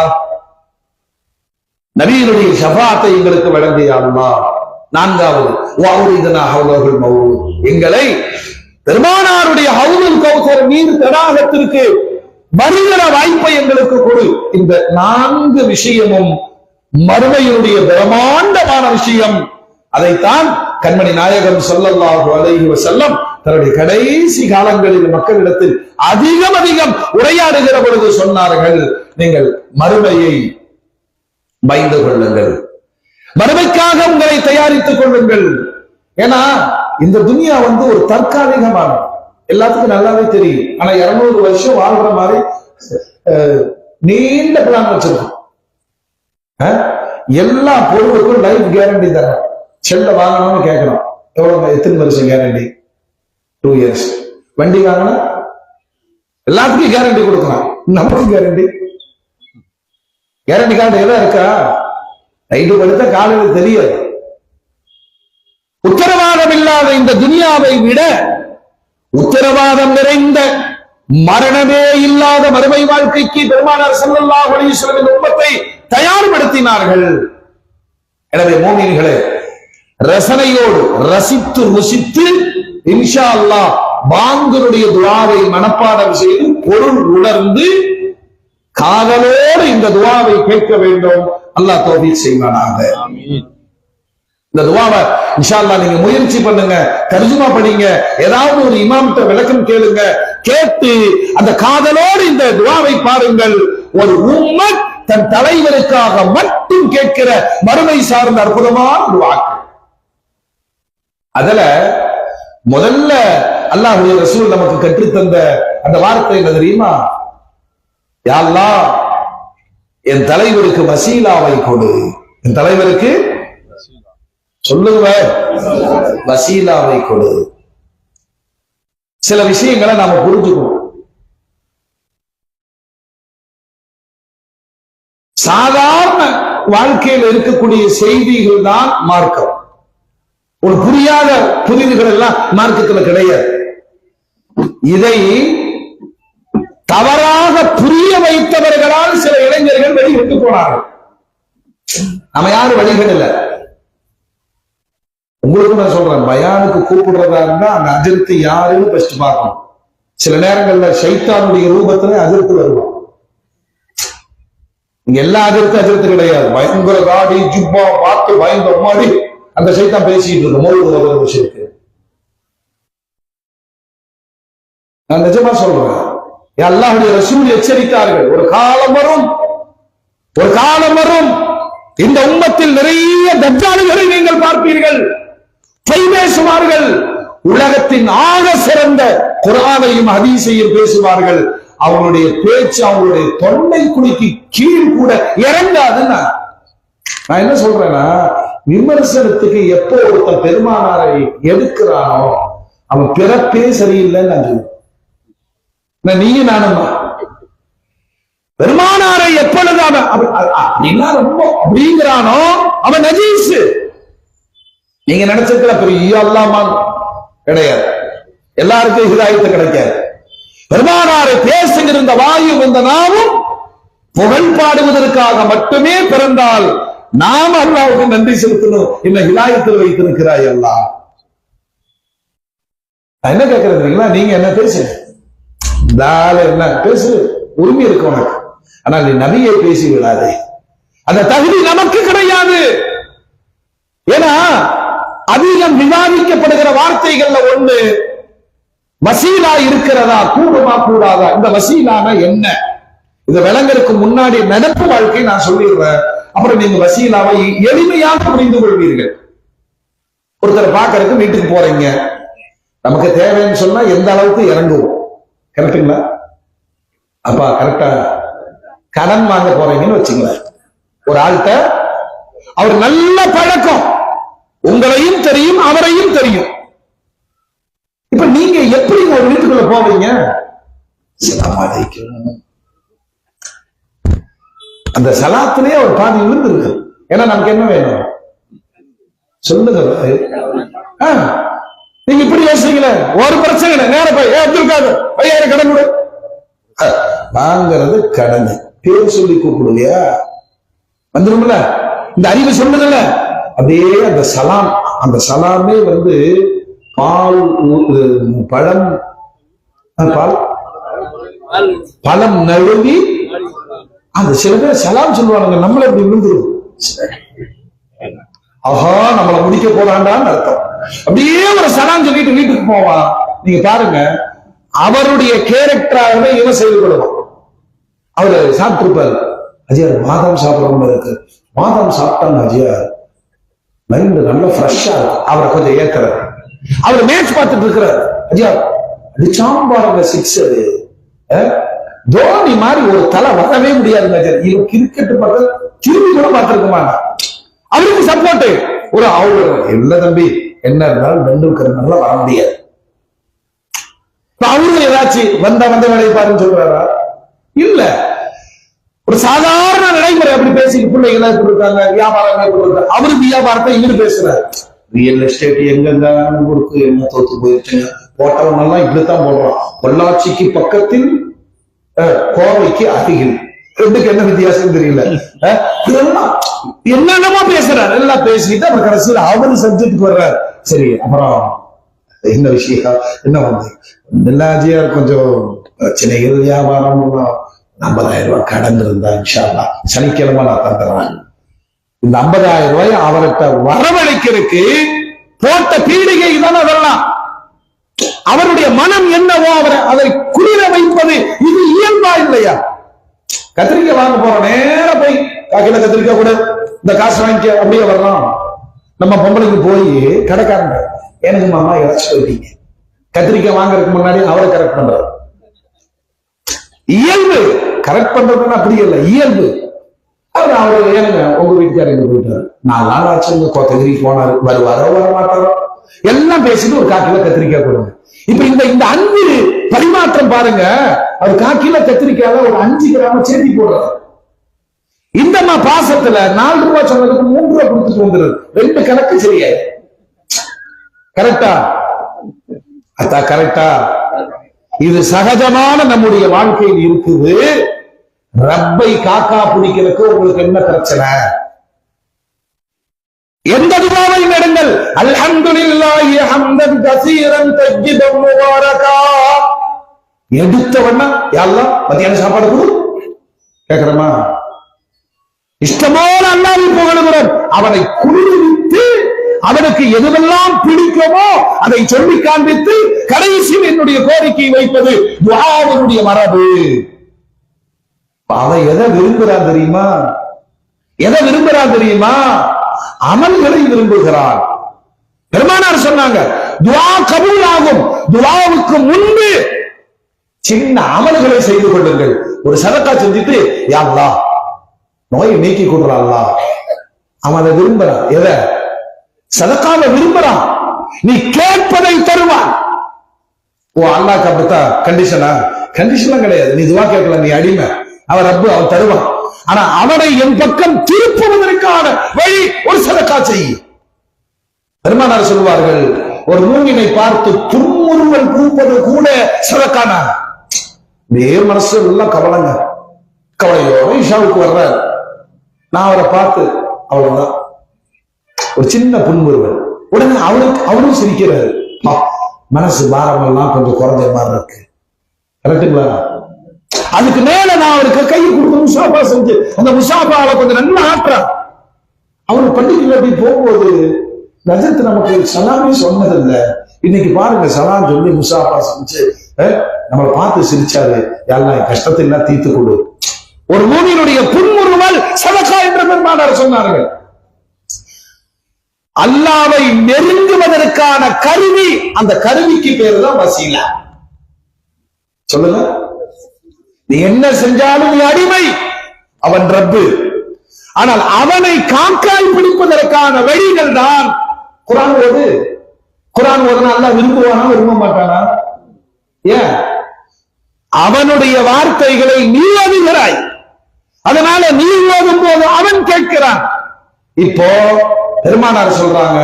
நபியினுடைய ஷஃபாஅத்தை எங்களுக்கு வழங்கிய அல்லாஹ். நான்காவது வஅரிதனா ஹவ்லஹுல் மௌத், எங்களை பெருமானாருடைய ஹவ்லுல் கௌசர் நீர் தடாகத்திற்கு வருகிற வாய்ப்பை எங்களுக்கு கொடு. இந்த 4 விஷயமும் மறுமையினுடைய பிரம்மாண்டமான விஷயம். அதைத்தான் கண்மணி நாயகம் ஸல்லல்லாஹு அலைஹி வஸல்லம் தன்னுடைய கடைசி காலங்களில் மக்களிடத்தில் அதிகம் உரையாடுகிற பொழுது சொன்னார்கள், நீங்கள் மறுமையை பயந்து கொள்ளுங்கள், மறுமைக்காக உங்களை தயாரித்துக் கொள்ளுங்கள். ஏன்னா இந்த துனியா ஒரு தற்காலிகமான, எல்லாத்துக்கும் நல்லாவே தெரியும். ஆனா 200 வருஷம் வாழ்ற மாதிரி நீண்ட பிளான் வச்சிருக்கோம். எல்லா பொருளுக்கும் லைஃப் கேரண்டி தரேன். செல்ல வாங்கணும்னு கேட்கணும், எவ்வளவு, எத்தனை வருஷம் கேரண்டி? 2 இயர்ஸ். வண்டி வாங்கினா எல்லாத்துக்கும் கேரண்டி கொடுக்கலாம், நமக்கும் கேரண்டி. கேரண்டி கார்டு எல்லாம் இருக்கா? நைட்டு படுத்த காலையில் தெரியாது. உத்தரவாதம் இல்லாத இந்த துனியாவை விட உத்தரவாதம் நிறைந்த மரணமே இல்லாத மறுமை வாழ்க்கைக்கு பெருமானார் ஸல்லல்லாஹு அலைஹி வஸல்லம் உம்மத்தை தயார்படுத்தினார்கள். எனவே மோமின்களே, ரசனையோடு ரசித்து ருசித்து இன்ஷா அல்லாஹ் பாங்கருடைய துஆவை மனப்பாடம் செய்து பொருள் உணர்ந்து காதலோடு இந்த துஆவை கேட்க வேண்டும். அல்லாஹ் தௌஃபீக் செய்வானாக. இந்த துஆவை இன்ஷா அல்லாஹ் நீங்க முயற்சி பண்ணுங்க, தர்ஜுமா படிங்க, ஏதாவது ஒரு இமாம்கிட்ட விளக்கம் கேளுங்க, கேட்டு அந்த காதலோடு இந்த துஆவை பாருங்கள். ஒரு உம்மத் தன் தலைவருக்காக மட்டும் கேட்கிற மறுமை சார்ந்த அற்புதமான துஆக்கள். அதுல முதல்ல அல்லாஹ்வுடைய ரசூல் நமக்கு கற்றுத்தந்த அந்த வார்த்தை என்ன தெரியுமா? யா அல்லாஹ், என் தலைவருக்கு வசீலாவை கொடு. என் தலைவருக்கு சொல்லுங்க, வசீலாவை கொடு. சில விஷயங்களை நாம புரிஞ்சுக்கணும். சாதாரண வாழ்க்கையில் இருக்கக்கூடிய செய்திகள் தான் மார்க்கம். ஒரு புரியாத புரிதுகள் எல்லாம் மார்க்கத்தில் கிடையாது. இதை தவறாக புரிய வைத்தவர்களால் சில இளைஞர்கள் வெளியிட்டு போனார்கள். நம்ம யாரும் வழிகள் இல்லை. உங்களுக்கு நான் சொல்றேன், பயானுக்கு கூப்பிடுறதா இருந்தா அந்த அஜர்த்து யாருன்னு ஃபர்ஸ்ட் பார்க்கணும். சில நேரங்கள்ல ஷைத்தானுடைய ரூபத்துல அஜர்த்து வருவான். இங்க எல்லா அஜர்த்து கிடையாது. பயங்கர காடி ஜுப்பா பார்த்து பயந்த மாடி அந்த ஷைத்தான் பேசிட்டு இருக்கு மௌலூது விஷயத்துக்கு. நான் நிஜமா சொல்றேன், அல்லாஹ்வுடைய ரசூல் எச்சரித்தார்கள், ஒரு காலம் வரும் இந்த உம்மத்தில் நிறைய தஜ்ஜால்களை நீங்கள் பார்ப்பீர்கள், பொய் பேசுவார்கள், உலகத்தின் ஆக சிறந்த குர்ஆனையும் ஹதீஸையும் பேசுவார்கள். அவங்களுடைய பேச்சு அவங்களுடைய தொண்டை குழிக்கு கீழ் கூட இறங்காதுன்னா நான் என்ன சொல்றேன்னா, விமர்சனத்துக்கு எப்போ ஒருத்தன் பெருமானாரை எடுக்கிறானோ அவன் பிறப்பே சரியில்லைன்னு நான் சொல்லுவேன். நீங்க நானுமா பெருமானாரை எப்பொழுது அவன் ரொம்ப அப்படிங்கிறானோ அவன் நஜீஸ். நீங்க நினைச்சிருக்கிற பெரிய அல்லாமா கிடையாது, எல்லாருக்கும் ஹிதாயத்து கிடைக்காது. பெருமானாரை பேசுகிற இந்த வாயும் இந்த நாவும் புகழ் பாடுவதற்காக மட்டுமே பிறந்தால் நாம் அல்லாஹ்வுக்கு நன்றி செலுத்தணும். இந்த ஹிதாயத்தில் வைத்திருக்கிறாய் அல்லாஹ். நான் என்ன கேட்கறது தெரியுங்களா, நீங்க என்ன பேசு, என்ன பேசு, உரிமை இருக்கு உனக்கு. ஆனால் நீ நபியை பேசி விடாதே, அந்த தகுதி நமக்கு கிடையாது. ஏன்னா அதிகம் விவாதிக்கப்படுகிற வார்த்தைகள்ல ஒண்ணு வசீலா இருக்கிறதா, கூடுமா கூடாதா. இந்த வசீலான என்ன, இந்த விலங்கருக்கு முன்னாடி நடப்பு வாழ்க்கை நான் சொல்லிடுறேன், அப்புறம் நீங்க வசீலாவை எளிமையாக புரிந்து கொள்வீர்கள். ஒருத்தரை பார்க்கறதுக்கு வீட்டுக்கு போறீங்க, நமக்கு தேவைன்னு சொன்னா எந்த அளவுக்கு இறங்குவோம், கரெக்டுங்களா? அப்பா கரெக்டா கடன் வாங்க போறீங்கன்னு வச்சுங்களேன், ஒரு ஆள்கிட்ட அவர் நல்ல பழக்கம், உங்களையும் தெரியும் அவரையும் தெரியும். இப்ப நீங்க எப்படி ஒரு வீட்டுக்குள்ள போவீங்க, அந்த சலாத்திலேயே ஒரு பாதி விழுந்து. ஏன்னா நமக்கு என்ன வேணும் சொல்லுங்க. நீங்க இப்படி யோசிக்கல, ஒரு பிரச்சனை இல்லை, நேர போய் அப்துல்காதர் 5000 கடன் கொடு, வாங்கிறது கடன், பேர் சொல்லி கூப்பிடுவியா வந்துரும்ல, இந்த அறிவு சொல்லுங்கல்ல. அப்படியே அந்த சலாம், அந்த சலாமே வந்து பால் பழம் பழம் நழுவி, அந்த சில பேர் சலாம் சொல்லுவாங்க, நம்மள இப்படி விழுந்துரும், ஆஹா நம்மளை முடிக்க போறாண்டான்னு அர்த்தம். அப்படியே ஒரு சலாம் சொல்லிட்டு வீட்டுக்கு போவான். நீங்க பாருங்க, அவருடைய கேரக்டராகவே இவன் செயல்படுவான். அவரு சாப்பிட்டுருப்பாரு, அஜியார் பாதாம் சாப்பிடறவங்க இருக்கு, பாதாம் சாப்பிட்டாங்க அஜியார் மைண்ட் நல்லா ஃப்ரெஷ்ஷா இருக்கு, அவரை கொஞ்சம் ஏற்கிறார். அவர் மேட்ச் பார்த்துட்டு இருக்கிறார், அஜியார் அடிச்சாம்பாருங்க 6, தோனி மாதிரி ஒரு தலை வரவே முடியாது அஜியார், இவன் கிரிக்கெட் பார்த்து திரும்பி கூட பார்த்திருக்குமா, அவருக்கு சப்போர்ட் ஒரு அவரு இல்ல தம்பி, என்ன இருந்தாலும் டெண்டுல்கர் வர முடியாது. அவரு ஏதாச்சும் வந்த வேலையை பாருன்னு சொல்றாரா? இல்ல, ஒரு சாதாரண நடைமுறை அப்படி பேசி பிள்ளைகள் எப்படி இருக்காங்க, வியாபாரம் எப்படி இருக்காங்க, அவரு வியாபாரத்தை இவரு பேசுறாரு. ரியல் எஸ்டேட் எங்கெங்க ஊருக்கு என்ன தோத்து போயிருச்சுங்க, போட்டவங்க எல்லாம் இப்படித்தான் போடுறான், பொள்ளாச்சிக்கு பக்கத்தில் கோவைக்கு அருகில், ரெண்டுக்கு என்ன வித்தியாசம் தெரியல. என்னென்னமோ பேசுறாரு, எல்லாம் பேசிட்டு அப்புறம் கடைசியில் அவரு சப்ஜெக்டுக்கு வர்றாரு. சரி அப்புறம் என்ன விஷயம், என்ன வந்து எல்லாஜியார் கொஞ்சம் பிரச்சனைகள், வியாபாரம் 50,000 ரூபாய் கடன் இருந்தா இன்ஷா அல்லாஹ் சனிக்கிழமை நான் தந்துடுறேன். இந்த 50,000 ரூபாய் அவர்கிட்ட வரவழைக்கிறதுக்கு போட்ட பீடிகை தானே வரலாம். அவருடைய மனம் என்னவோ அதை குளிர வைப்பது இது இயல்பா இல்லையா? கத்திரிக்காய் வாங்க போறோம், நேர போய் காக்கில கத்திரிக்காய் கூட இந்த காசு வாங்கிக்க அப்படியே வரலாம். நம்ம பொம்பளைக்கு போய் கடைக்காரங்க, எனக்கு மாமா இறச்சி போயிட்டீங்க, கத்திரிக்காய் வாங்கறதுக்கு முன்னாடி அவரை கரெக்ட் பண்றாரு. இயல்பு கரெக்ட் பண்றதுன்னு அப்படி இல்லை, இயல்பு. அவரு ஏனுங்க உங்க வீட்டுக்காரர் எங்க போயிட்டாரு, 4 நாள் ஆச்சு கோத்தகிரி போனாரு, வருவாரோ வர மாட்டாரோ, எல்லாம் பேசிட்டு ஒரு 1/4 கிலோ கத்திரிக்காய் கொடுங்க. இப்ப இந்த அன்பு பரிமாற்றம் பாருங்க, அவர் 1/4 கிலோ கத்திரிக்காய் ஒரு 5 கிராம் சேர்த்தி போடுறாரு. இந்த பாசத்துல 4 ரூபாய் சொன்னதுக்கு 3 ரூபாய் கொடுத்துட்டு வந்துடுறது, 2 கணக்கு சரியா? கரெக்டா? அதான் கரெக்டா? இது சகஜமான நம்முடைய வாழ்க்கையில் இருக்குது. ரப்பை காக்கா பிடிக்கிறதுக்கு உங்களுக்கு என்ன பிரச்சனை? எந்த துஆவையும் எடுங்கள், அல்ஹம்துலில்லாஹி ஹம்தன் கஸீரன் தஜ்ஜிதன் முபாரகா. எடுத்தவண்ணா யா அல்லாஹ் மத்தியான சாப்பாடு கொடு கேக்குறமா, இஷ்டமோட அல்லாஹ்வை புகழுகிறோம். அவனை குளிர்வித்து அவனுக்கு எதுவெல்லாம் பிடிக்குமோ அதை சொல்லி காண்பித்து கடைசியில் என்னுடைய கோரிக்கையை வைப்பது துஆவுடைய மரபு. அவன் எதை விரும்புறான் தெரியுமா? எதை விரும்புறான் தெரியுமா? அமல்களை விரும்புகிறான். பெருமானார் சொன்னாங்க, துஆ கபூல் ஆகும், துஆவுக்கு முன்பு சின்ன அமல்களை செய்து கொள்ளுங்கள். ஒரு சதக்கா செஞ்சுட்டு யா அல்லாஹ் நோயை நீக்கி கொடுறான் அல்லாஹ், அவன் அதை விரும்புறான். எதை? சதக்காவை விரும்புறான். நீ கேட்பதை தருவான். ஓ அல்லாஹ் அப்படித்தான் கண்டிஷனா? கண்டிஷன்லாம் கிடையாது. நீ துஆ கேட்கல, நீ அடிமை, அவன் ரப்பு, அவன் தருவான். ஆனா அவனை என் பக்கம் திருப்புவதற்கான வழி ஒரு சதக்கா செய்ய. பெருமானார் சொல்வார்கள், ஒரு மூமினை பார்த்து புன்முறுவல் பூப்பது கூட சதக்கானா. மனசு எல்லாம் கவலைங்க, கவலையோட இஷாவுக்கு வர்றார். நான் அவரை பார்த்து அவ்வளவுதான் ஒரு சின்ன புன்முறுவல், உடனே அவரும் சிரிக்கிறாரு. மனசு பாரமெல்லாம் கொஞ்சம் குறைஞ்ச மாதிரி இருக்கு. கரெக்டுங்களா? அதுக்கு மேல நான் அவருக்கு கை கொடுத்து முசாபா செஞ்சு அந்த முசாபால கொஞ்சம் நல்லா ஆட்டுறான். அவரு பள்ளிக்கு அப்படி போகும்போது நஜத்து நமக்கு சலாமே சொன்னதில்லை. இன்னைக்கு பாருங்க, சலாம் சொல்லி முசாபா செஞ்சு நம்மளை பார்த்து சிரிச்சாரு. யாரெல்லாம் என் கஷ்டத்தை எல்லாம் தீர்த்து கொடு. ஒரு மூமியினுடைய புன்முறுவல் சதகா என்று பெருமானார் சொன்னார்கள். அல்லாவை நெருங்குவதற்கான கருவி, அந்த கருவிக்கு பேரு தான் வசீலா. சொல்லுங்க, நீ என்ன செஞ்சாலும் நீ அடிமை, அவன் ரப்பு. ஆனால் அவனை காக்காய் பிடிப்பதற்கான வழிகள் தான் குர்ஆன் ஓது. குர்ஆன் ஓதுனா அல்லாஹ் விரும்புவானா விரும்ப மாட்டானா? ஏன்? அவனுடைய வார்த்தைகளை நீ ஓதுகிறாய், அதனால நீ ஓதும் போது அவன் கேட்கிறான். இப்போ பெருமானார் சொல்றாங்க,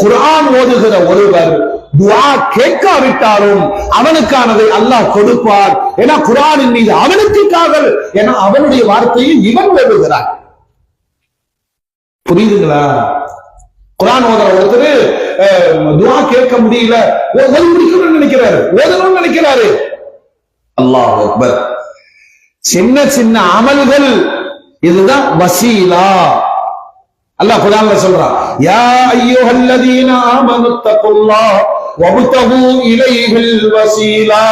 குர்ஆன் ஓதுகிற ஒருவர் துஆ கேட்காவிட்டாலும் அவனுக்கானதை அல்லாஹ் கொடுப்பார். ஏன்னா குர்ஆனின் மீது அவனுக்கு காதல், ஏன்னா அவனுடைய வார்த்தையை இவன் ஓதுகிறான். புரியுதுங்களா? குர்ஆன் ஓதுற ஒருத்தர் துஆ கேட்க முடியல, ஓதி முடிக்கணும்னு நினைக்கிறாரு, ஓதணும்னு நினைக்கிறாரு. அல்லாஹ் அக்பர். சின்ன சின்ன அமல்கள் இதுதான் வசீலா. அல்லாஹ் குர்ஆன்ல சொல்றான், யா அய்யுஹல்லதீன ஆமனு தக்குல்லாஹ் வப்தகு இலைஹில் வசீலா.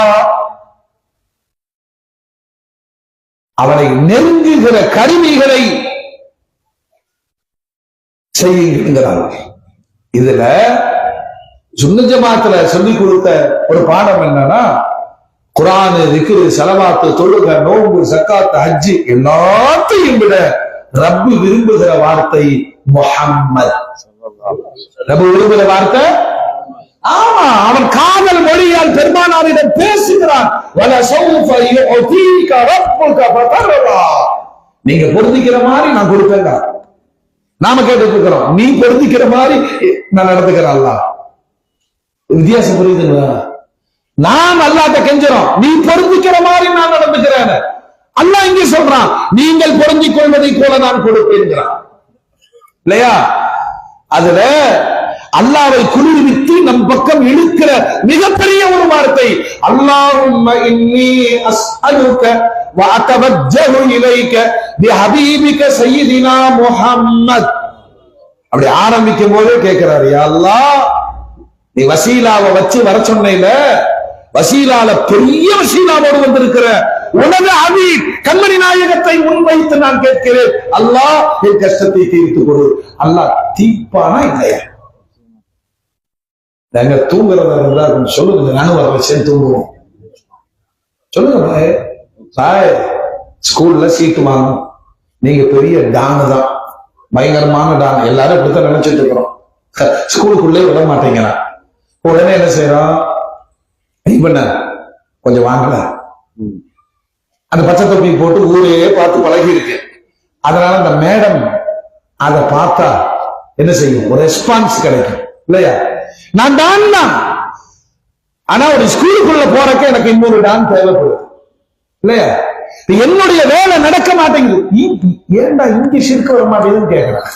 அவனை நெருங்குகிற கருவிகளை செய்யுங்கிறாங்க. இதுல சுன்னத் ஜமாத்துல சொல்லிக் கொடுத்த ஒரு பாடம் என்னன்னா, குர்ஆன், திக்ரு, ஸலவாத், தொழுகை, நோன்பு, ஜக்காத், ஹஜ் எல்லாத்தையும் விட ரப்பு விரும்புகிற வார்த்தை முஹம்மத். ரப்பு விரும்புகிற வார்த்தை, ஆமா, அவன் காதல் மொழியால் பெருமானாரிடம் பேசுகிறான். வலசௌஃப யுஅதீக ரப்புக ஃபதர்லா. நீங்க பொருந்திக்கிற மாதிரி நான் கொடுப்பேங்க. நாம கேட்டுட்டு இருக்கிறோம், நீ பொருந்திக்கிற மாதிரி நான் நடந்துக்கிறேன். அல்லாஹ் வித்தியாசம் புரியுதுங்களா? நாம் அல்லாஹ்ட்ட கெஞ்சுறோம், நீ பொருந்திக்கிற மாதிரி நான் நடந்துக்கிறேன். அல்லாஹ் இங்கே சொல்றான், நீங்கள் பொருந்திக் கொள்வதை போல நான் கொடுப்பேன்கிறான். இல்லையா? அதுல அல்லாஹ்வை குளிர்வித்து நம் பக்கம் இழுக்கிற மிகப்பெரிய ஒரு வார்த்தை, அல்லாஹும்ம இன்னி அஸ்அலுக வ அத்தவஜ்ஜஹு இலைக பிஹபீபிக சய்யிதினா முஹம்மத். அப்படி ஆரம்பிக்கும் போதே கேட்கிறாரு, யா அல்லாஹ், நீ வசீலாவை வச்சு வர சொன்னையில, வசீலால பெரிய வசீலாவோடு வந்திருக்கிற உனது ஹபீப் கண்மணி நாயகத்தை முன்வைத்து நான் கேட்கிறேன், அல்லாஹ் என் கஷ்டத்தை தீர்த்து கொடு. அல்லாஹ் தீர்ப்பானா இல்லையா? நாங்க தூங்குறதா இருந்தா சொல்லுங்க, நானும் வர வச்சேன் தூங்குவோம். சொல்லுங்க பாய், ஸ்கூல்ல சீட்டு வாங்கணும், நீங்க பெரிய டானு தான், பயங்கரமான டான், எல்லாரும் இப்படித்தான் நினைச்சிட்டு இருக்கிறோம். ஸ்கூலுக்குள்ளே விட மாட்டேங்கிறான். உடனே என்ன செய்யறோம், பண்ண கொஞ்சம் வாங்கல, அந்த பச்சை தொப்பி போட்டு ஊரே பார்த்து பழகி இருக்கு. அதனால அந்த மேடம் அதை பார்த்தா என்ன செய்யும், ஒரு ரெஸ்பான்ஸ் கிடைக்கும் இல்லையா? நான் டான் தான், ஆனா ஒரு ஸ்கூலுக்குள்ள போறக்க எனக்கு இன்னொரு டான் தேவைப்படுது இல்லையா? என்னுடைய வேலை நடக்க மாட்டேங்குது, ஏன்டா இங்க சிறுக்கு வர மாட்டேங்குதுன்னு கேட்கிறேன்.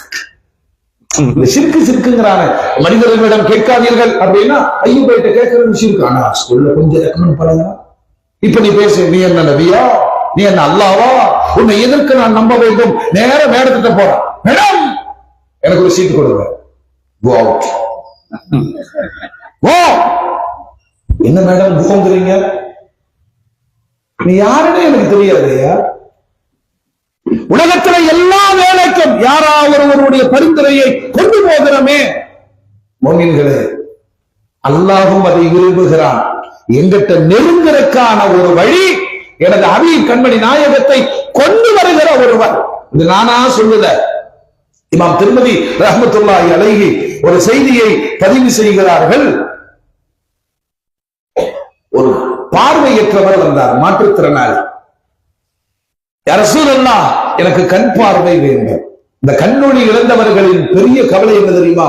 சிறுக்குங்கிறான மனிதர்களிடம் கேட்காதீர்கள் அப்படின்னா ஐயப்பேட்ட கேட்கறது சிறுக்கு. ஆனா ஸ்கூல்ல கொஞ்சம் ரெக்கமெண்ட் பண்ணுங்க. இப்ப நீ பேசு, நீ என்ன நபியா, நீ என்ன அல்லாவா, உன்னை எதற்கு நான் நம்ப வேண்டும்? நேர மேடத்திட்ட போறேன், மேடம் எனக்கு ஒரு சீட்டு கொடுங்க, கோ அவுட். ஓ என்ன மேடம் போங்கிறீங்க, நீ யாருன்னு எனக்கு தெரியாதையா? உலகத்துல எல்லா வேலைக்கும் யாராவது ஒருவருடைய பரிந்துரையை கொண்டு போகிறோமே. மோமின்களே, அல்லாஹும் அதை விரும்புகிறான். எங்கிட்ட நெருங்குறதுக்கான ஒரு வழி எனது ஹபீப் கண்மணி நாயகத்தை கொண்டு வருகிற ஒருவர். இது நானா சொல்லுத, இமாம் திருமதி ரஹ்மத்துல்லாஹி அலைஹி ஒரு செய்தியை பதிவு செய்கிறார்கள். ஒரு பார்வையற்றவர் வந்தார், மாற்றுத்திறனாளி. யா ரசூலல்லாஹ், எனக்கு கண் பார்வை வேண்டும். இந்த கண்ணொளி இழந்தவர்களின் பெரிய கவலை என்ன தெரியுமா?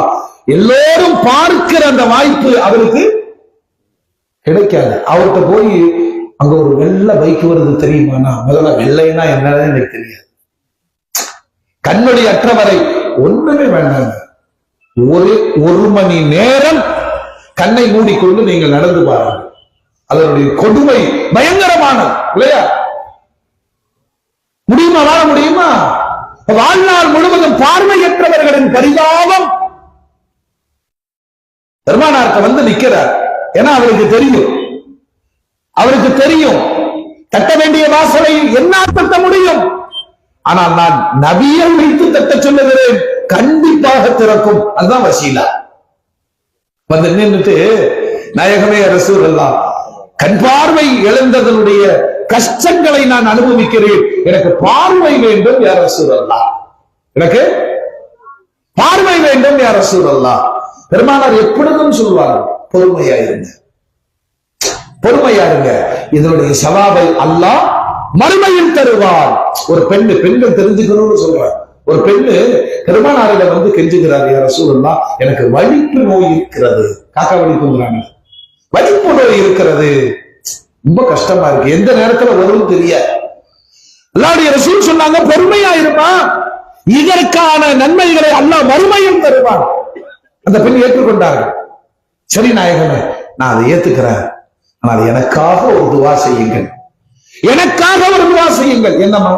எல்லோரும் பார்க்கிற அந்த வாய்ப்பு அவருக்கு கிடைக்காது. அவர்கிட்ட போய் அங்க ஒரு வெள்ளை பைக் வருது தெரியுமானா, முதல்ல வெள்ளைன்னா என்னன்னு எனக்கு தெரியாது. கண்ணொளி அற்றவரை ஒண்ணுமே வேண்டாங்க, ஒரு மணி நேரம் கண்ணை மூடிக்கொண்டு நீங்கள் நடந்து பாருங்கள். அதனுடைய கொடுமை பயங்கரமானது இல்லையா? முடியுமா? வாழ முடியுமா? வாழ்நாள் முழுவதும் பார்வையற்றவர்களின் பரிதாபம். பெருமானாருக்கு வந்து நிற்கிறார். ஏன்னா அவருக்கு தெரியும் தட்ட வேண்டிய வாசலை என்னால் தட்ட முடியும். ஆனால் நான் நபியை வைத்து தட்ட சொல்லுகிறேன், கண்டிப்பாக திறக்கும். அதுதான் வசீலா. வந்து நின்றுட்டு, நாயகமே ரசூலுல்லாஹ், கண் பார்வை இழந்ததனுடைய கஷ்டங்களை நான் அனுபவிக்கிறேன், எனக்கு பார்வை வேண்டும் யா ரசூலுல்லாஹ், எனக்கு பார்வை வேண்டும் யா ரசூலுல்லாஹ். பெருமானார் எப்பொழுதும் சொல்வார், பொறுமையாயிருங்க, பொறுமையாருங்க, இதனுடைய சவாபை அல்லாஹ் மறுமையில் தருவார். ஒரு பெண்கள் தெரிஞ்சுக்கணும்னு சொல்றார். ஒரு பெண்ணு பெருமானாரிடம் வந்து கெஞ்சுகிறார், யா ரசூலுல்லாஹ், எனக்கு வலிப்பு நோய் இருக்கிறது. காக்கா வலிப்புங்கிறாங்க, வலிப்பு நோய் இருக்கிறது, ரொம்ப கஷ்டமா இருக்கு, எந்த நேரத்துல வரும் தெரியாது. அல்லாஹ்வுடைய ரசூல் சொன்னாங்க, பொறுமையா இருப்பா, இதற்கான நன்மைகளை அல்லாஹ் மறுமையில் தருவான். அந்த பெண் ஏற்றுக்கொண்டார்கள். சரி நாயகமே, நான் அதை ஏத்துக்கிறேன், ஆனால் எனக்காக ஒரு துவா செய்யுங்கள், எனக்காக ஒரு துவா செய்யுங்கள். என்னம்மா?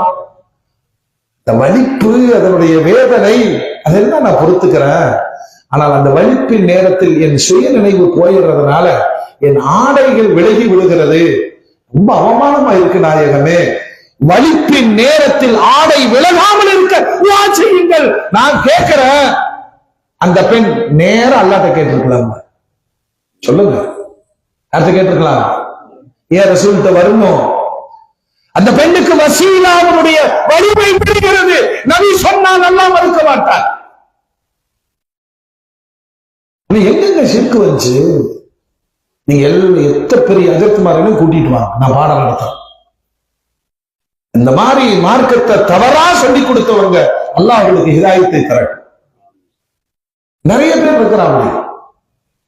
இந்த வலிப்பு, அதனுடைய வேதனை, அதெல்லாம் நான் பொறுத்துக்கிறேன். ஆனால் அந்த வலிப்பின் நேரத்தில் என் சுய நினைவு போயிடுறதுனால என் ஆடைகள் விலகி விழுகிறது, ரொம்ப அவமானமா இருக்கு நாயகமே. வலிப்பின் நேரத்தில் ஆடை விலகாமல் இருக்க துவா செய்யுங்கள். நான் கேட்கிறேன். அந்த பெண் நேர அல்லாஹ்ட்ட கேட்டிருக்கலாம். சொல்லுங்க, அடுத்து கேட்டிருக்கலாம். ஏன் ரசூல்கிட்ட வரணும்? அந்த பெண்ணுக்கு வசீலாவுடைய வலிமை விடுகிறது. நபி சொன்னால் அல்லாஹ் மறுக்க மாட்டார். எங்க சிற்கு வந்துச்சு? நீங்க எத்தனை பெரிய அஜத்துமாரையும் கூட்டிட்டு வாங்க, நான் பாடம் நடத்தேன். இந்த மாதிரி மார்க்கத்தை தவறா சொல்லி கொடுத்தவங்க அல்லாஹ் அவங்களுக்கு ஹிதாயத்தை தரட்டும். நிறைய பேர் இருக்கிறாங்க.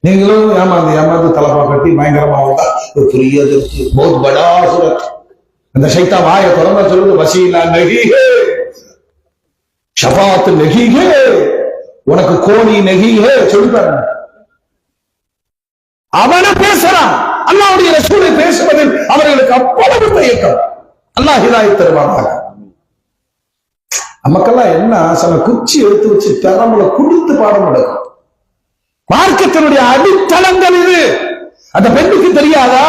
நீங்களும் ஏமாந்து தலப்பா கட்டி பயங்கரமா வந்தா ஒரு பெரிய பௌத் படா சூரத். அந்த ஷைத்தா வாயை திறந்த சொல்லுது, வசீலா நெகிஹே, ஷஃபாத் நெகிஹே, உனக்கு கோணி நெகிஹே சொல்லிட்டாங்க. அவனை பேசுறான். அல்லாஹ்வுடைய ரசூலை பேசுவதில் அவர்களுக்கு அவ்வளவு தயக்கம். அல்லாஹ் ஹிதாயத் தருவாங்க. நமக்கெல்லாம் என்ன ஆசை? குச்சி எடுத்து வச்சு திறமல குடுத்து பாடம் நடக்கும். மார்க்கத்தினுடைய அடித்தளங்கள் இது. அந்த பெண்ணுக்கு தெரியாதா?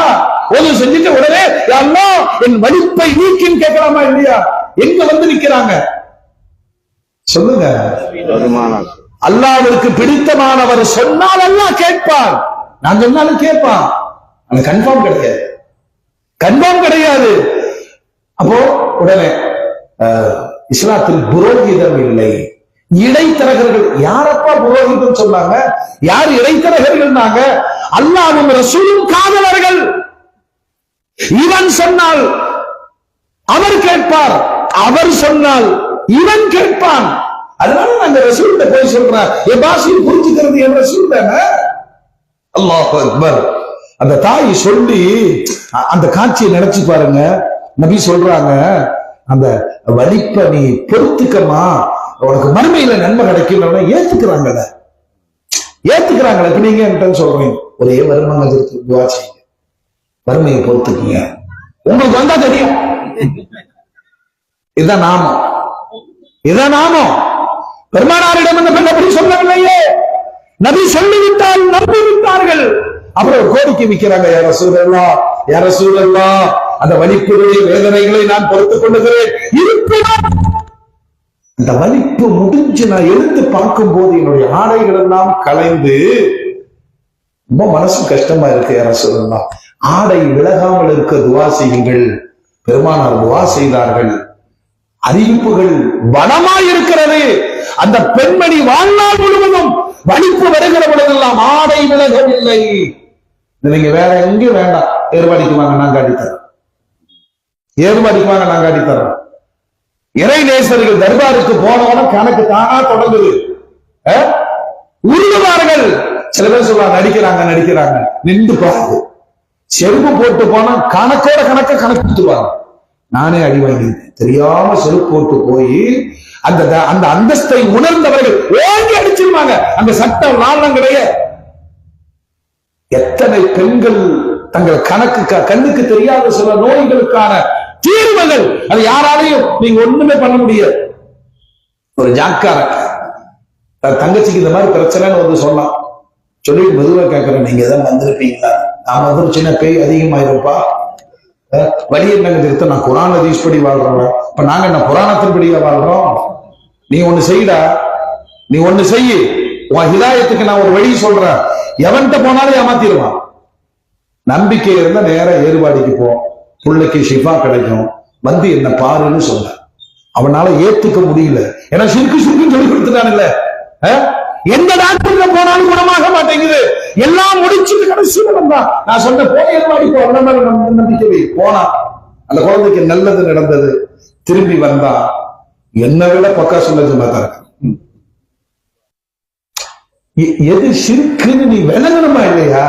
ஒரு செஞ்சுட்டு உடனே அல்லாஹ் என் வலிப்பை நீக்கின்னு கேட்கலாமா இல்லையா? எங்க வந்து நிக்கிறாங்க சொல்லுங்க. அல்லாஹ்விற்கு பிடித்தமானவர் சொன்னால் அல்லாஹ் கேட்பான். நான் சொன்னாலும் கேட்பான். அது கன்ஃபார்ம் கிடையாது, கன்ஃபார்ம் கிடையாது. அப்போ உடனே இஸ்லாத்தில் புரோகிதம் இல்லை, இடைத்தரகர்கள். யாரப்பா புரோகிதம் சொன்னாங்க? யார் இடைத்தரகர்கள்? அல்லாஹ்வும் ரசூலும் காதலர்கள். இவன் சொன்னால் அவர் கேட்பார், அவர் சொன்னால் இவன் கேட்பான். அதனால நாங்க ரசூல்கிட்ட போய் சொல்றேன், என் பாஷையை புரிஞ்சுக்கிறது என் ரசூல் தானே. அல்லாஹ் அக்பர். அந்த தாய் சொல்லி அந்த காட்சியை நினைச்சு பாருங்க. நபி சொல்றாங்க, அந்த வலிப்ப நீ பொறுத்துக்கமா, உனக்கு மறுமையில நன்மை கிடைக்கும். ஏத்துக்கிறாங்கள, ஏத்துக்கிறாங்களே. இப்ப நீங்க என்கிட்ட சொல்றீங்க, ஒரே வருமானம் துவா செய்யுங்க, வறுமையை பொறுத்துக்கீங்க, உங்களுக்கு வந்தா தெரியும். இதுதான் நாமம், இதுதான் நாமம். பெருமானாரிடம் அந்த பெண் அப்படி சொல்லவில்லையே. நபி சொல்லிவிட்டால் நம்பி விட்டார்கள். அப்புறம் ஒரு கோரிக்கை வைக்கிறாங்க, யா ரசூலல்லாஹ், யா ரசூலல்லாஹ், அந்த வலிப்புடைய வேதனைகளை நான் பொறுத்துக் கொள்ளுகிறேன். இருப்பினும் அந்த வலிப்பு முடிஞ்சு நான் எழுந்து பார்க்கும் போது என்னுடைய ஆடைகள் எல்லாம் கலைந்து ரொம்ப மனசு கஷ்டமா இருக்கு. யா ரசூலல்லாஹ், ஆடை விலகாமல் இருக்க துவா செய்யுங்கள். பெருமானார் துவா செய்தார்கள். அறிவிப்புகள் வனமாய் இருக்கிறது. அந்த பெண்மணி வாழ்நாள் முழுவதும் வலிப்பு வருகிற பொழுதெல்லாம் ஆடை விலகவில்லை. நீங்க வேற எங்கேயும் வேண்டாம், ஏற்பாடிக்கு வாங்க, நான் காட்டித்தரேன். ஏற்பாடிக்கு வாங்க, நான் காட்டித்தரேன். இறை நேசர்கள் தர்பாருக்கு போனவன கணக்கு தானா தொடங்குது. உருவார்கள். சில பேர் சொல்லுவாங்க, நடிக்கிறாங்க. நின்று பாருங்க. செருப்பு போட்டு போனா கணக்கோட கணக்கு கொடுத்துருவாங்க. நானே அடி வாங்கியிருக்கேன், தெரியாம செருப்பு போட்டு போய் அந்த அந்தஸ்தை உணர்ந்தவர்கள் ஓங்கி அடிச்சிருவாங்க. அந்த சட்டம் நாளம் கிடையாது. எத்தனை பெண்கள் தங்கள் கண்ணுக்கு தெரியாத சில நோய்களுக்கான தீர்வுகள் அது யாராலையும் நீங்க ஒண்ணுமே பண்ண முடியாது. ஒரு ஜாக்கார தங்கச்சிக்கு இந்த மாதிரி பிரச்சனைன்னு வந்து சொன்னான். சொல்லிட்டு மெதுவா கேட்கிறேன், நீங்க எதாவது வந்திருப்பீங்களா? நான் வந்து சின்ன பேய் அதிகமாயிருப்பா, வழி என்னங்க திருத்த, நான் குரான் ஹதீஸ் படி வாழ்றவன். இப்ப நாங்க என்ன புராணத்தின்படியா வாழ்றோம்? நீ ஒண்ணு செய்யடா, நீ ஒண்ணு செய்ய, உன் ஹிதாயத்துக்கு நான் ஒரு வழி சொல்றேன். எவன்கிட்ட போனாலும் ஏமாத்திடுவான். நம்பிக்கை இருந்தா நேரம் ஏறுபாடிக்கு போ, பிள்ளைக்கு ஷிஃபா கிடைக்கும், வந்து என்ன பாருன்னு சொன்ன. அவனால ஏத்துக்க முடியல. ஏன்னா சுருக்கு சுருக்குன்னு சொல்லி கொடுத்துட்டானுல்ல. எந்த டாக்டர் போனாலும் குணமாக மாட்டேங்குது. எல்லாம் முடிச்சுட்டு கடைசியில் வந்தான். நான் சொன்ன போன ஏறுபாடி போ, அவன மேல நம்பிக்கை போனா அந்த குழந்தைக்கு நல்லது நடந்தது. திரும்பி வந்தா என்னை விட பக்கா சொன்னது மாத்தாரு. எது சிறுக்குன்னு நீ விளங்கணுமா இல்லையா?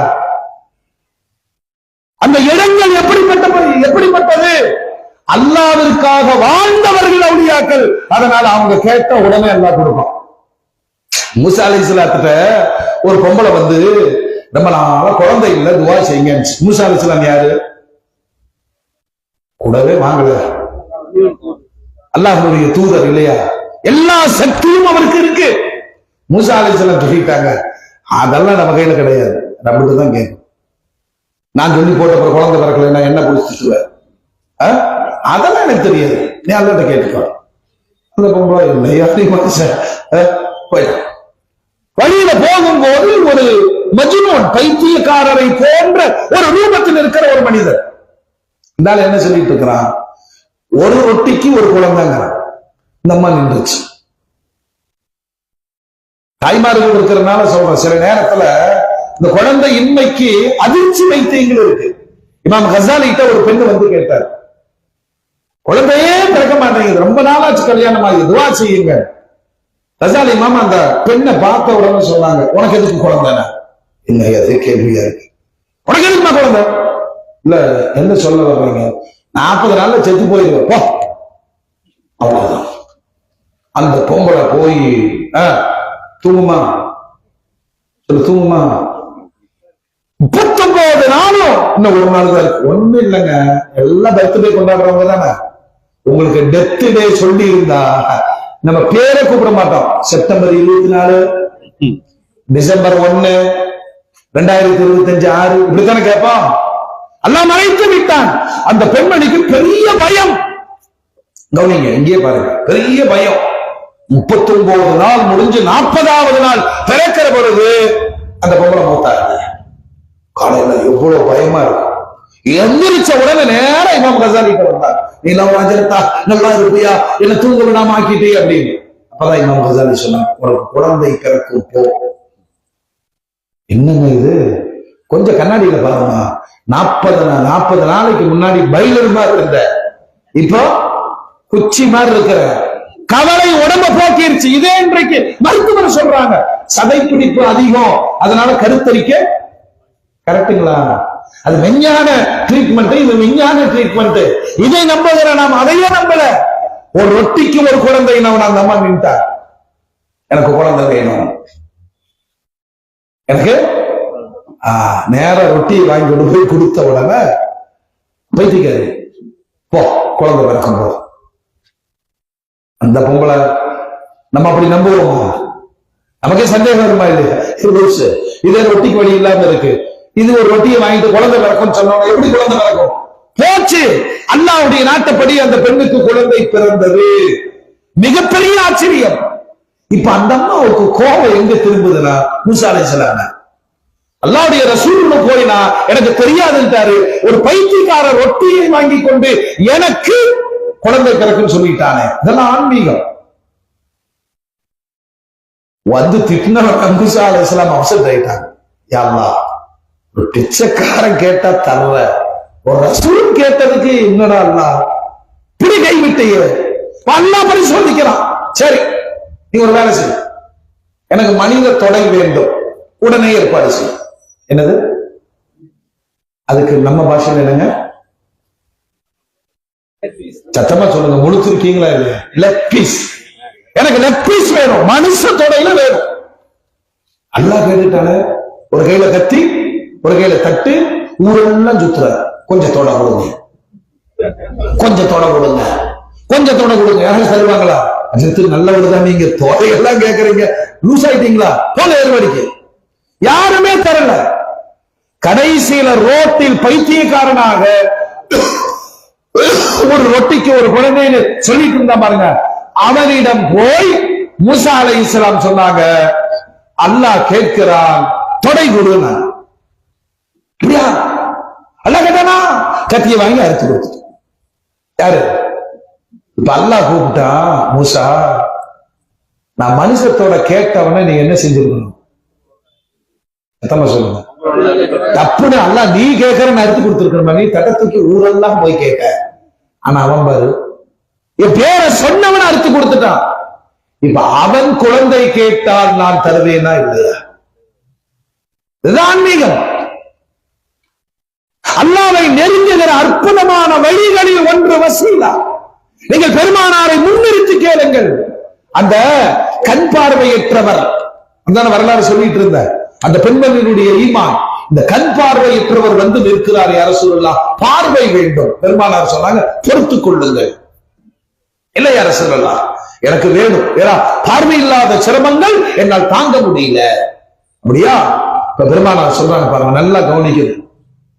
அந்த இடங்கள் எப்படிப்பட்டது? அல்லாஹ்விற்காக வாழ்ந்தவர்கள் அவுலியாக்கள். அதனால அவங்க கேட்ட உடனே அல்லாஹ் கொடுப்பான். மூசா அலைஹிஸ்ஸலாத்திட்ட ஒரு பொம்பளை வந்து ரொம்ப நாளா குழந்தை இல்ல, துவா செய்யுங்க. மூசா அலைஹிஸ்ஸலாம் யாரு? கூடவே வாங்கல, அல்லாஹ்வுடைய தூதர் இல்லையா? எல்லா சக்தியும் அவருக்கு இருக்கு. மூசா அலைஹிஸ்ஸலாம் சொல்லிட்டாங்க, அதெல்லாம் நம்ம கையில கிடையாது, நம்மகிட்ட தான் கேட்கும். நான் சொல்லி போட்ட குழந்தை பிறக்கல, நான் என்ன பிடிச்சிட்டுவேன், அதெல்லாம் எனக்கு தெரியாது, நீ அல்லாட்ட கேட்டுக்கோ. அந்த பொம்பளை இல்லையா மனுஷன் போயிட்டான். வழியில போகும்போது ஒரு மஜ்னூன், பைத்தியக்காரரை போன்ற ஒரு ரூபத்தில் இருக்கிற ஒரு மனிதர் இருந்தாலும் என்ன சொல்லிட்டு இருக்கிறான், ஒரு ரொட்டிக்கு ஒரு குழந்தைங்கிறான். இந்த அம்மா நின்றுச்சு. தாய்மார்கள் இருக்கிறதுனால சொல்றேன், சில நேரத்துல இந்த குழந்தை இன்மைக்கு அதிர்ச்சி வைத்தியங்கள் இருக்கு. இமாம் கசாலி கிட்ட ஒரு பெண்ணு வந்து கேட்டார், குழந்தையே பிறக்க மாட்டேங்குது, ரொம்ப நாளாச்சு கல்யாணம் ஆகி, துவா செய்யுங்க. கசாலி இமாம் அந்த பெண்ணை பார்த்த உடனே சொன்னாங்க, உனக்கு எதுக்கு குழந்தைனா? என்ன அது கேள்வியா இருக்கு, உனக்கு எதுக்குமா குழந்தை? இல்ல என்ன சொல்ல வர்றீங்க, 40 நாள்ல செத்து போயிருவேன் போ. அவ்வளவுதான். அந்த பொம்பளை போய் தூங்குமா, சொல்லு தூங்குமா, 39 நாளும் இன்னும் ஒரு நாள் தான் இருக்கு. ஒண்ணு இல்லைங்க, எல்லாம் பர்த்டே கொண்டாடுறவங்க தானே. உங்களுக்கு டெத் டே சொல்லி இருந்தா நம்ம பேரை கூப்பிட மாட்டோம். செப்டம்பர் 24, டிசம்பர் 1, 2025 6 இப்படித்தானே கேட்போம். எல்லாம் மறைத்து விட்டான். அந்த பெண்மணிக்கு பெரிய பயம். கவனிங்க, இங்கே பாருங்க, பெரிய பயம். 39 நாள் முடிஞ்சு 40வது நாள் பிறக்கிற பொழுது அந்த பொம்பளை மூத்தாரு. காலையில எவ்வளவு பயமா இருக்கும். எந்திரிச்ச உடனே நேரம் இமாம் கசாலி வந்தார். நீ எல்லாம் வாஜரத்தா, நல்லா இருப்பியா, என்ன தூங்க விடாம ஆக்கிட்டே அப்படின்னு. அப்பதான் இமாம் கசாலி சொன்னார், உனக்கு குழந்தை பிறக்கும் போ. என்னங்க இது, கொஞ்சம் கண்ணாடியில பாருமா, 40 நாளைக்கு முன்னாடி பைலர் மாதிரி இருந்த, இப்போ குச்சி மாதிரி இருக்கிற. கவலை உடம்ப போக்கிருச்சு. இதே இன்றைக்கு மருத்துவர் சொல்றாங்க, சதைப்பிடிப்பு அதிகம், அதனால கருத்தரிக்க. கரெக்டுங்களா? அது விஞ்ஞான ட்ரீட்மெண்ட், இது விஞ்ஞான ட்ரீட்மெண்ட். இதை நம்புகிற நாம் அதையே நம்பல. ஒரு ரொட்டிக்கு ஒரு குழந்தை நான் அந்த அம்மா நின்ட்டா, எனக்கு குழந்தை வேணும், எனக்கு நேர ரொட்டி வாங்கி கொண்டு போய் கொடுத்த உடனே பைத்தியக்காரி போ, குழந்தை பிறக்கும் போ. அந்த பொம்பளை நம்ம அப்படி நம்புவோமா? நமக்கே சந்தேகம் வருமா? இல்லையா? இதே ரொட்டிக்கு வழி இல்லாம இருக்கு, இது ஒரு ரொட்டியை வாங்கிட்டு குழந்தை பிறக்கும் சொன்னோம், எப்படி குழந்தை பிறக்கும்? போச்சு. அல்லாஹ்வுடைய நாட்டப்படி அந்த பெண்ணுக்கு குழந்தை பிறந்தது. மிகப்பெரிய ஆச்சரியம். இப்ப அந்த அம்மாவுக்கு கோபம் எங்க திரும்புதுன்னா, மூசா அலைஹிஸ்ஸலாம் அல்லாஹ்வுடைய ரசூலுக்கு போயினா எனக்கு தெரியாதுன்றாரு. ஒரு பைத்தியக்கார ரொட்டியை வாங்கி கொண்டு எனக்கு குழந்தை பிறக்குன்னு சொல்லிட்டானே. இதெல்லாம் ஆன்மீகம். வந்து திட்டினவன் மூசா அலைஹிஸ்ஸலாம் அப்செட் ஆயிட்டாங்க. யா அல்லாஹ், ஒரு பிச்சைக்காரன் கேட்டா தர்ற, ஒரு ரசூல் கேட்டதுக்கு என்னடா அல்லாஹ் இப்படி கைவிட்டையே? அல்லாஹ் பரிசோதிக்கிறான். சரி, நீ ஒரு வேலை செய், எனக்கு மனித தொடை வேண்டும், உடனே ஏற்பாடு செய். என்னது? அதுக்கு நம்ம பாஷையில் என்னங்க? சத்தமா சொல்லுங்க, முழுத்திருக்கீங்களா இல்லையா? Leg piece. எனக்கு லெக் பீஸ் வேணும், மனுஷ தொடையில வேணும். அல்லாஹ் கேட்டுட்டானே, ஒரு கையில கத்தி, ஒரு கையில தட்டு, ஊரெல்லாம் சுத்துறாரு. கொஞ்சம் தொட கொடுங்க, கொஞ்சம் தொட கொடுங்க, கொஞ்சம் தொட கொடுங்க. யாரும் தருவாங்களா? அஜித்து நல்லவர்தான், நீங்க தொகையெல்லாம் கேட்கறீங்க, லூஸ் ஆயிட்டீங்களா? போல ஏற்பாடிக்கு யாருமே தரல. கடைசியில ரோட்டில் பைத்தியக்காரனாக ஒரு ரொட்டிக்கு ஒரு குழந்தைன்னு சொல்லிட்டு இருந்தா பாருங்க, அவனிடம் போய் மூசா அலைஹிஸ்ஸலாம் சொன்னாங்க, அல்லாஹ் கேட்கிறான், தொடை கொடுங்க. அல்லாஹ் கேட்டானா? கத்தியை வாங்கி அறுத்து கொடுத்து. யாரு? இப்ப அல்லாஹ் கூப்பிட்டா, மூசா நான் மனுஷத்தோட கேட்டவன நீ என்ன செஞ்சிருக்கணும்? சொல்லுங்க. தப்புன்னு அல்லாஹ் நீ கேட்கறன்னு அறுத்து கொடுத்துருக்கணும். நீ தடத்துக்கு ஊரெல்லாம் போய் கேட்க. ஆனா அவன் பாரு, என் பேரை சொன்னவன் அறுத்து கொடுத்துட்டான். இப்ப அவன் குழந்தை கேட்டால் நான் தருவேனா இல்லையா? இதுதான் ஆன்மீகம். அல்லாஹ்வை நெருங்குகிற அற்புதமான வழிகளில் ஒன்று வசீலா. நீங்கள் பெருமானாரை முன்னிறுத்தி கேளுங்கள். அந்த கண் பார்வையற்றவர், அந்த வரலாறு சொல்லிட்டு இருந்த அந்த பெண்மணியினுடைய ஈமான், இந்த கண் பார்வையற்றவர் வந்து நிற்கிறார், யா ரசூலுல்லாஹ் பார்வை வேண்டும். பெருமானார் சொன்னாங்க, பொறுத்துக் கொள்ளுங்கள். இல்லை யா ரசூலுல்லாஹ், எனக்கு வேணும், ஏன்னா பார்வை இல்லாத சிரமங்கள் என்னால் தாங்க முடியல. அப்படியா? இப்ப பெருமானார் சொல்றாங்க பாருங்க, நல்லா கவனிக்குது.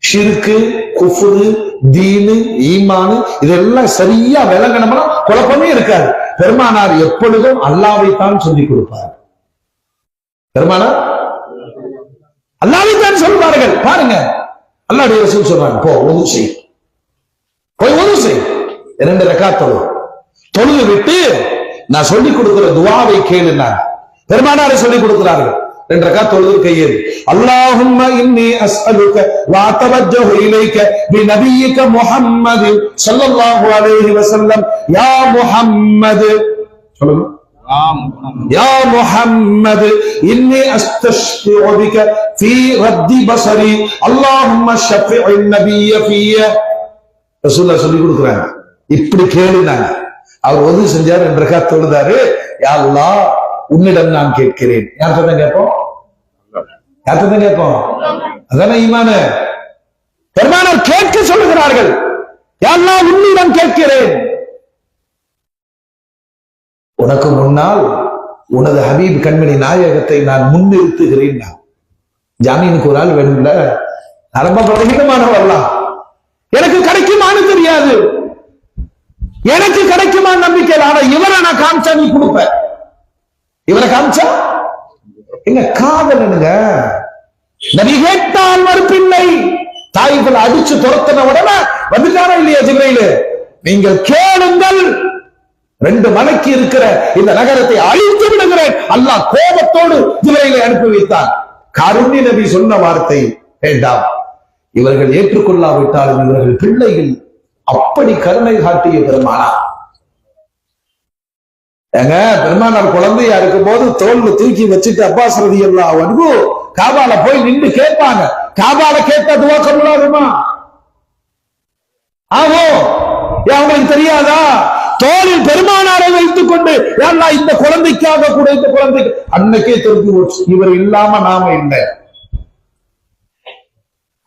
ஷிர்கு, குஃப்ரு, தீனு, ஈமானு இதெல்லாம் சரியா விளங்கணும்னா குழப்பமே இருக்காது. பெருமானார் எப்பொழுதும் அல்லாஹ்வைத்தான் சொல்லிக் கொடுப்பார். பெருமானார் அல்லாஹ்வைத்தான் சொல்வார்கள். பாருங்க, அல்லாஹ்வுடைய ரசூல் சொல்றாங்க, போ உது செய், போய் உது செய், 2 ரக்காத் தொழுது விட்டு நான் சொல்லிக் கொடுக்கிற துஆவை கேளுனாங்க. பெருமானாரை சொல்லிக் கொடுக்கிறார்கள். 2 ரக்காத் தொழுது கையேறு, அல்லாஹும்ம இன்னி அஸ்அலுக வ அத்தவஜ்ஜஹு இலைக பிநபியிக முஹம்மது ஸல்லல்லாஹு அலைஹி வஸல்லம் யா முஹம்மது, சொல்லுங்க, யா முஹம்மது இன்னி அஸ்தஷ்ஃபிஉ பிக ஃபீ ரத்தி பஸரி அல்லாஹும்ம ஷஃபிஇன் நபிய்ய ஃபிய. ரசூலுல்லாஹ் சொல்லி கொடுக்குறாங்க, இப்படி கேளுனாங்க. அவர் உது செஞ்சார், 2 ரக்காத் தொழுதாரு. யா அல்லாஹ், உன்னிடம் நான் கேட்கிறேன். யார்கிட்ட தான் கேட்போம்? யார்கிட்ட தான் கேட்போம்? அதான ஈமான். பெருமானார் கேட்க சொல்லுகிறார்கள், யா அல்லாஹ் உன்னிடம் கேட்கிறேன். உனக்கு முன்னால் உனது ஹபீப் கண்மணி நாயகத்தை நான் முன்னிறுத்துகிறேன். ஜாமீனுக்கு ஒரு ஆள் வேணும்ல, ரொம்ப பலகீனமானவர்லாம், எனக்கு கிடைக்குமான்னு தெரியாது, எனக்கு கிடைக்குமா நம்பிக்கை. ஆனா இவரை நான் காமிச்சா நீ கொடுப்ப, இவரை காமிச்சா எங்க காதலனுங்க. நபி கேட்டால் மறுப்பில்லை. தாய்கள் அடிச்சு துரத்தின உடனே வந்துட்டாரா இல்லையா ஜிப்ரீல்? நீங்கள் கேளுங்கள், 2 மலைக்கு இருக்கிற இந்த நகரத்தை அழித்து விடுகிறேன். அல்லாஹ் கோபத்தோடு ஜிப்ரீலை அனுப்பி வைத்தான். கருணி நபி சொன்ன வார்த்தை, வேண்டாம், இவர்கள் ஏற்றுக்கொள்ளாவிட்டாலும் இவர்கள் பிள்ளைகள். அப்படி கருணை காட்டிய பெருமானார். ஏங்க, பெருமானார் குழந்தையா இருக்கும் போது தோல்ல தூக்கி வச்சுட்டு அப்பாஸ் ரலியல்லாஹு அன்ஹு காபால போய் நின்று கேட்பாங்க. காபால கேட்ட துவா கபூலாகுமா? ஆகும். அவங்களுக்கு தெரியாதா? தோளில் பெருமானாரை வைத்துக் கொண்டு யா அல்லாஹ் இந்த குழந்தைக்காக கூட, இந்த குழந்தைக்கு அன்னைக்கே தெரிஞ்சு போச்சு, இவர் இல்லாம நாம இல்லை.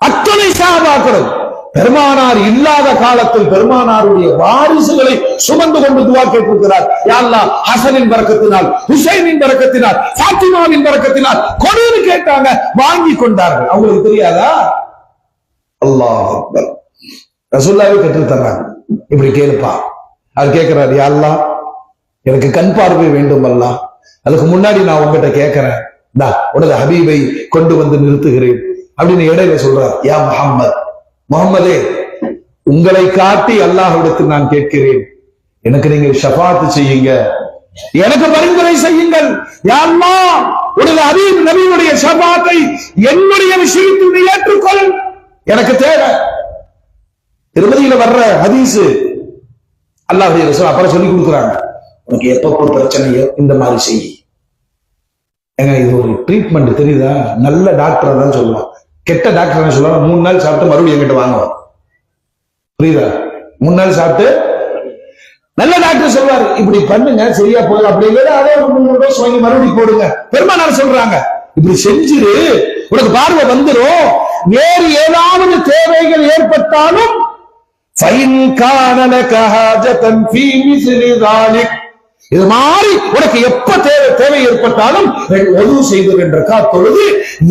அத்தனை சஹாபாக்களும் பெருமானார் இல்லாத காலத்தில் பெருமானாருடைய வாரிசுகளை சுமந்து கொண்டு துவா கேட்கிறார். யா அல்லாஹ் ஹசனின் பரக்கத்தினால், ஹுசைனின் பரக்கத்தினால், ஃபாத்திமாவின் பரக்கத்தினால் கொடுன்னு கேட்டாங்க, வாங்கி கொண்டார்கள். அவங்களுக்கு தெரியாதா? அல்லாஹ் அக்பர். ரசூலுல்லாஹ்வே கற்று தர்றாங்க, இப்படி கேளுப்பா. அவர் கேட்கிறார், யா அல்லாஹ் எனக்கு கண் பார்வை வேண்டும் அல்லாஹ், அதுக்கு முன்னாடி நான் உங்ககிட்ட கேட்கிறேன், உனது ஹபீபை கொண்டு வந்து நிறுத்துகிறேன் அப்படின்னு இடையில சொல்றார். யா முஹம்மது, முகம்மதே, உங்களை காட்டி அல்லாஹ்விடத்தில் நான் கேட்கிறேன், எனக்கு நீங்க ஷஃபாத் செய்யுங்க, எனக்கு பரிந்துரை செய்யுங்கள். யா அல்லாஹ், உனது ஹபீப் நபியுடைய ஷஃபாத்தை என்னுடைய விஷயத்தில் நீ ஏற்றுக்கொள், எனக்கு தேவை. திருமதியில வர்ற ஹதீஸ் அல்லாஹ்வுடைய ரசூல் அப்புறம் சொல்லி கொடுக்குறாங்க, உனக்கு எப்போ பிரச்சனையோ இந்த மாதிரி செய்ய. ஏங்க, இது ஒரு ட்ரீட்மெண்ட் தெரியுதா? நல்ல டாக்டர் தான் சொல்லுவான், கெட்ட டாக்டர் சொல்லுவாங்க 3 நாள் சாப்பிட்டு மறுபடியும் என்கிட்ட வாங்குவோம். புரியுதா? 3 நாள் சாப்பிட்டு நல்ல டாக்டர் சொல்வாரு, இப்படி பண்ணுங்க சரியா போகுது, அப்படி இல்லையா அதே 300 டோஸ் வாங்கி மறுபடியும் போடுங்க. பெருமானார் சொல்றாங்க, இப்படி செஞ்சிரு, உனக்கு பார்வை வந்துரும். வேறு ஏதாவது தேவைகள் ஏற்பட்டாலும் இது மாதிரி உனக்கு எப்ப தேவை ஏற்பட்டாலும் ஒது செய்து என்ற காத்தொழுது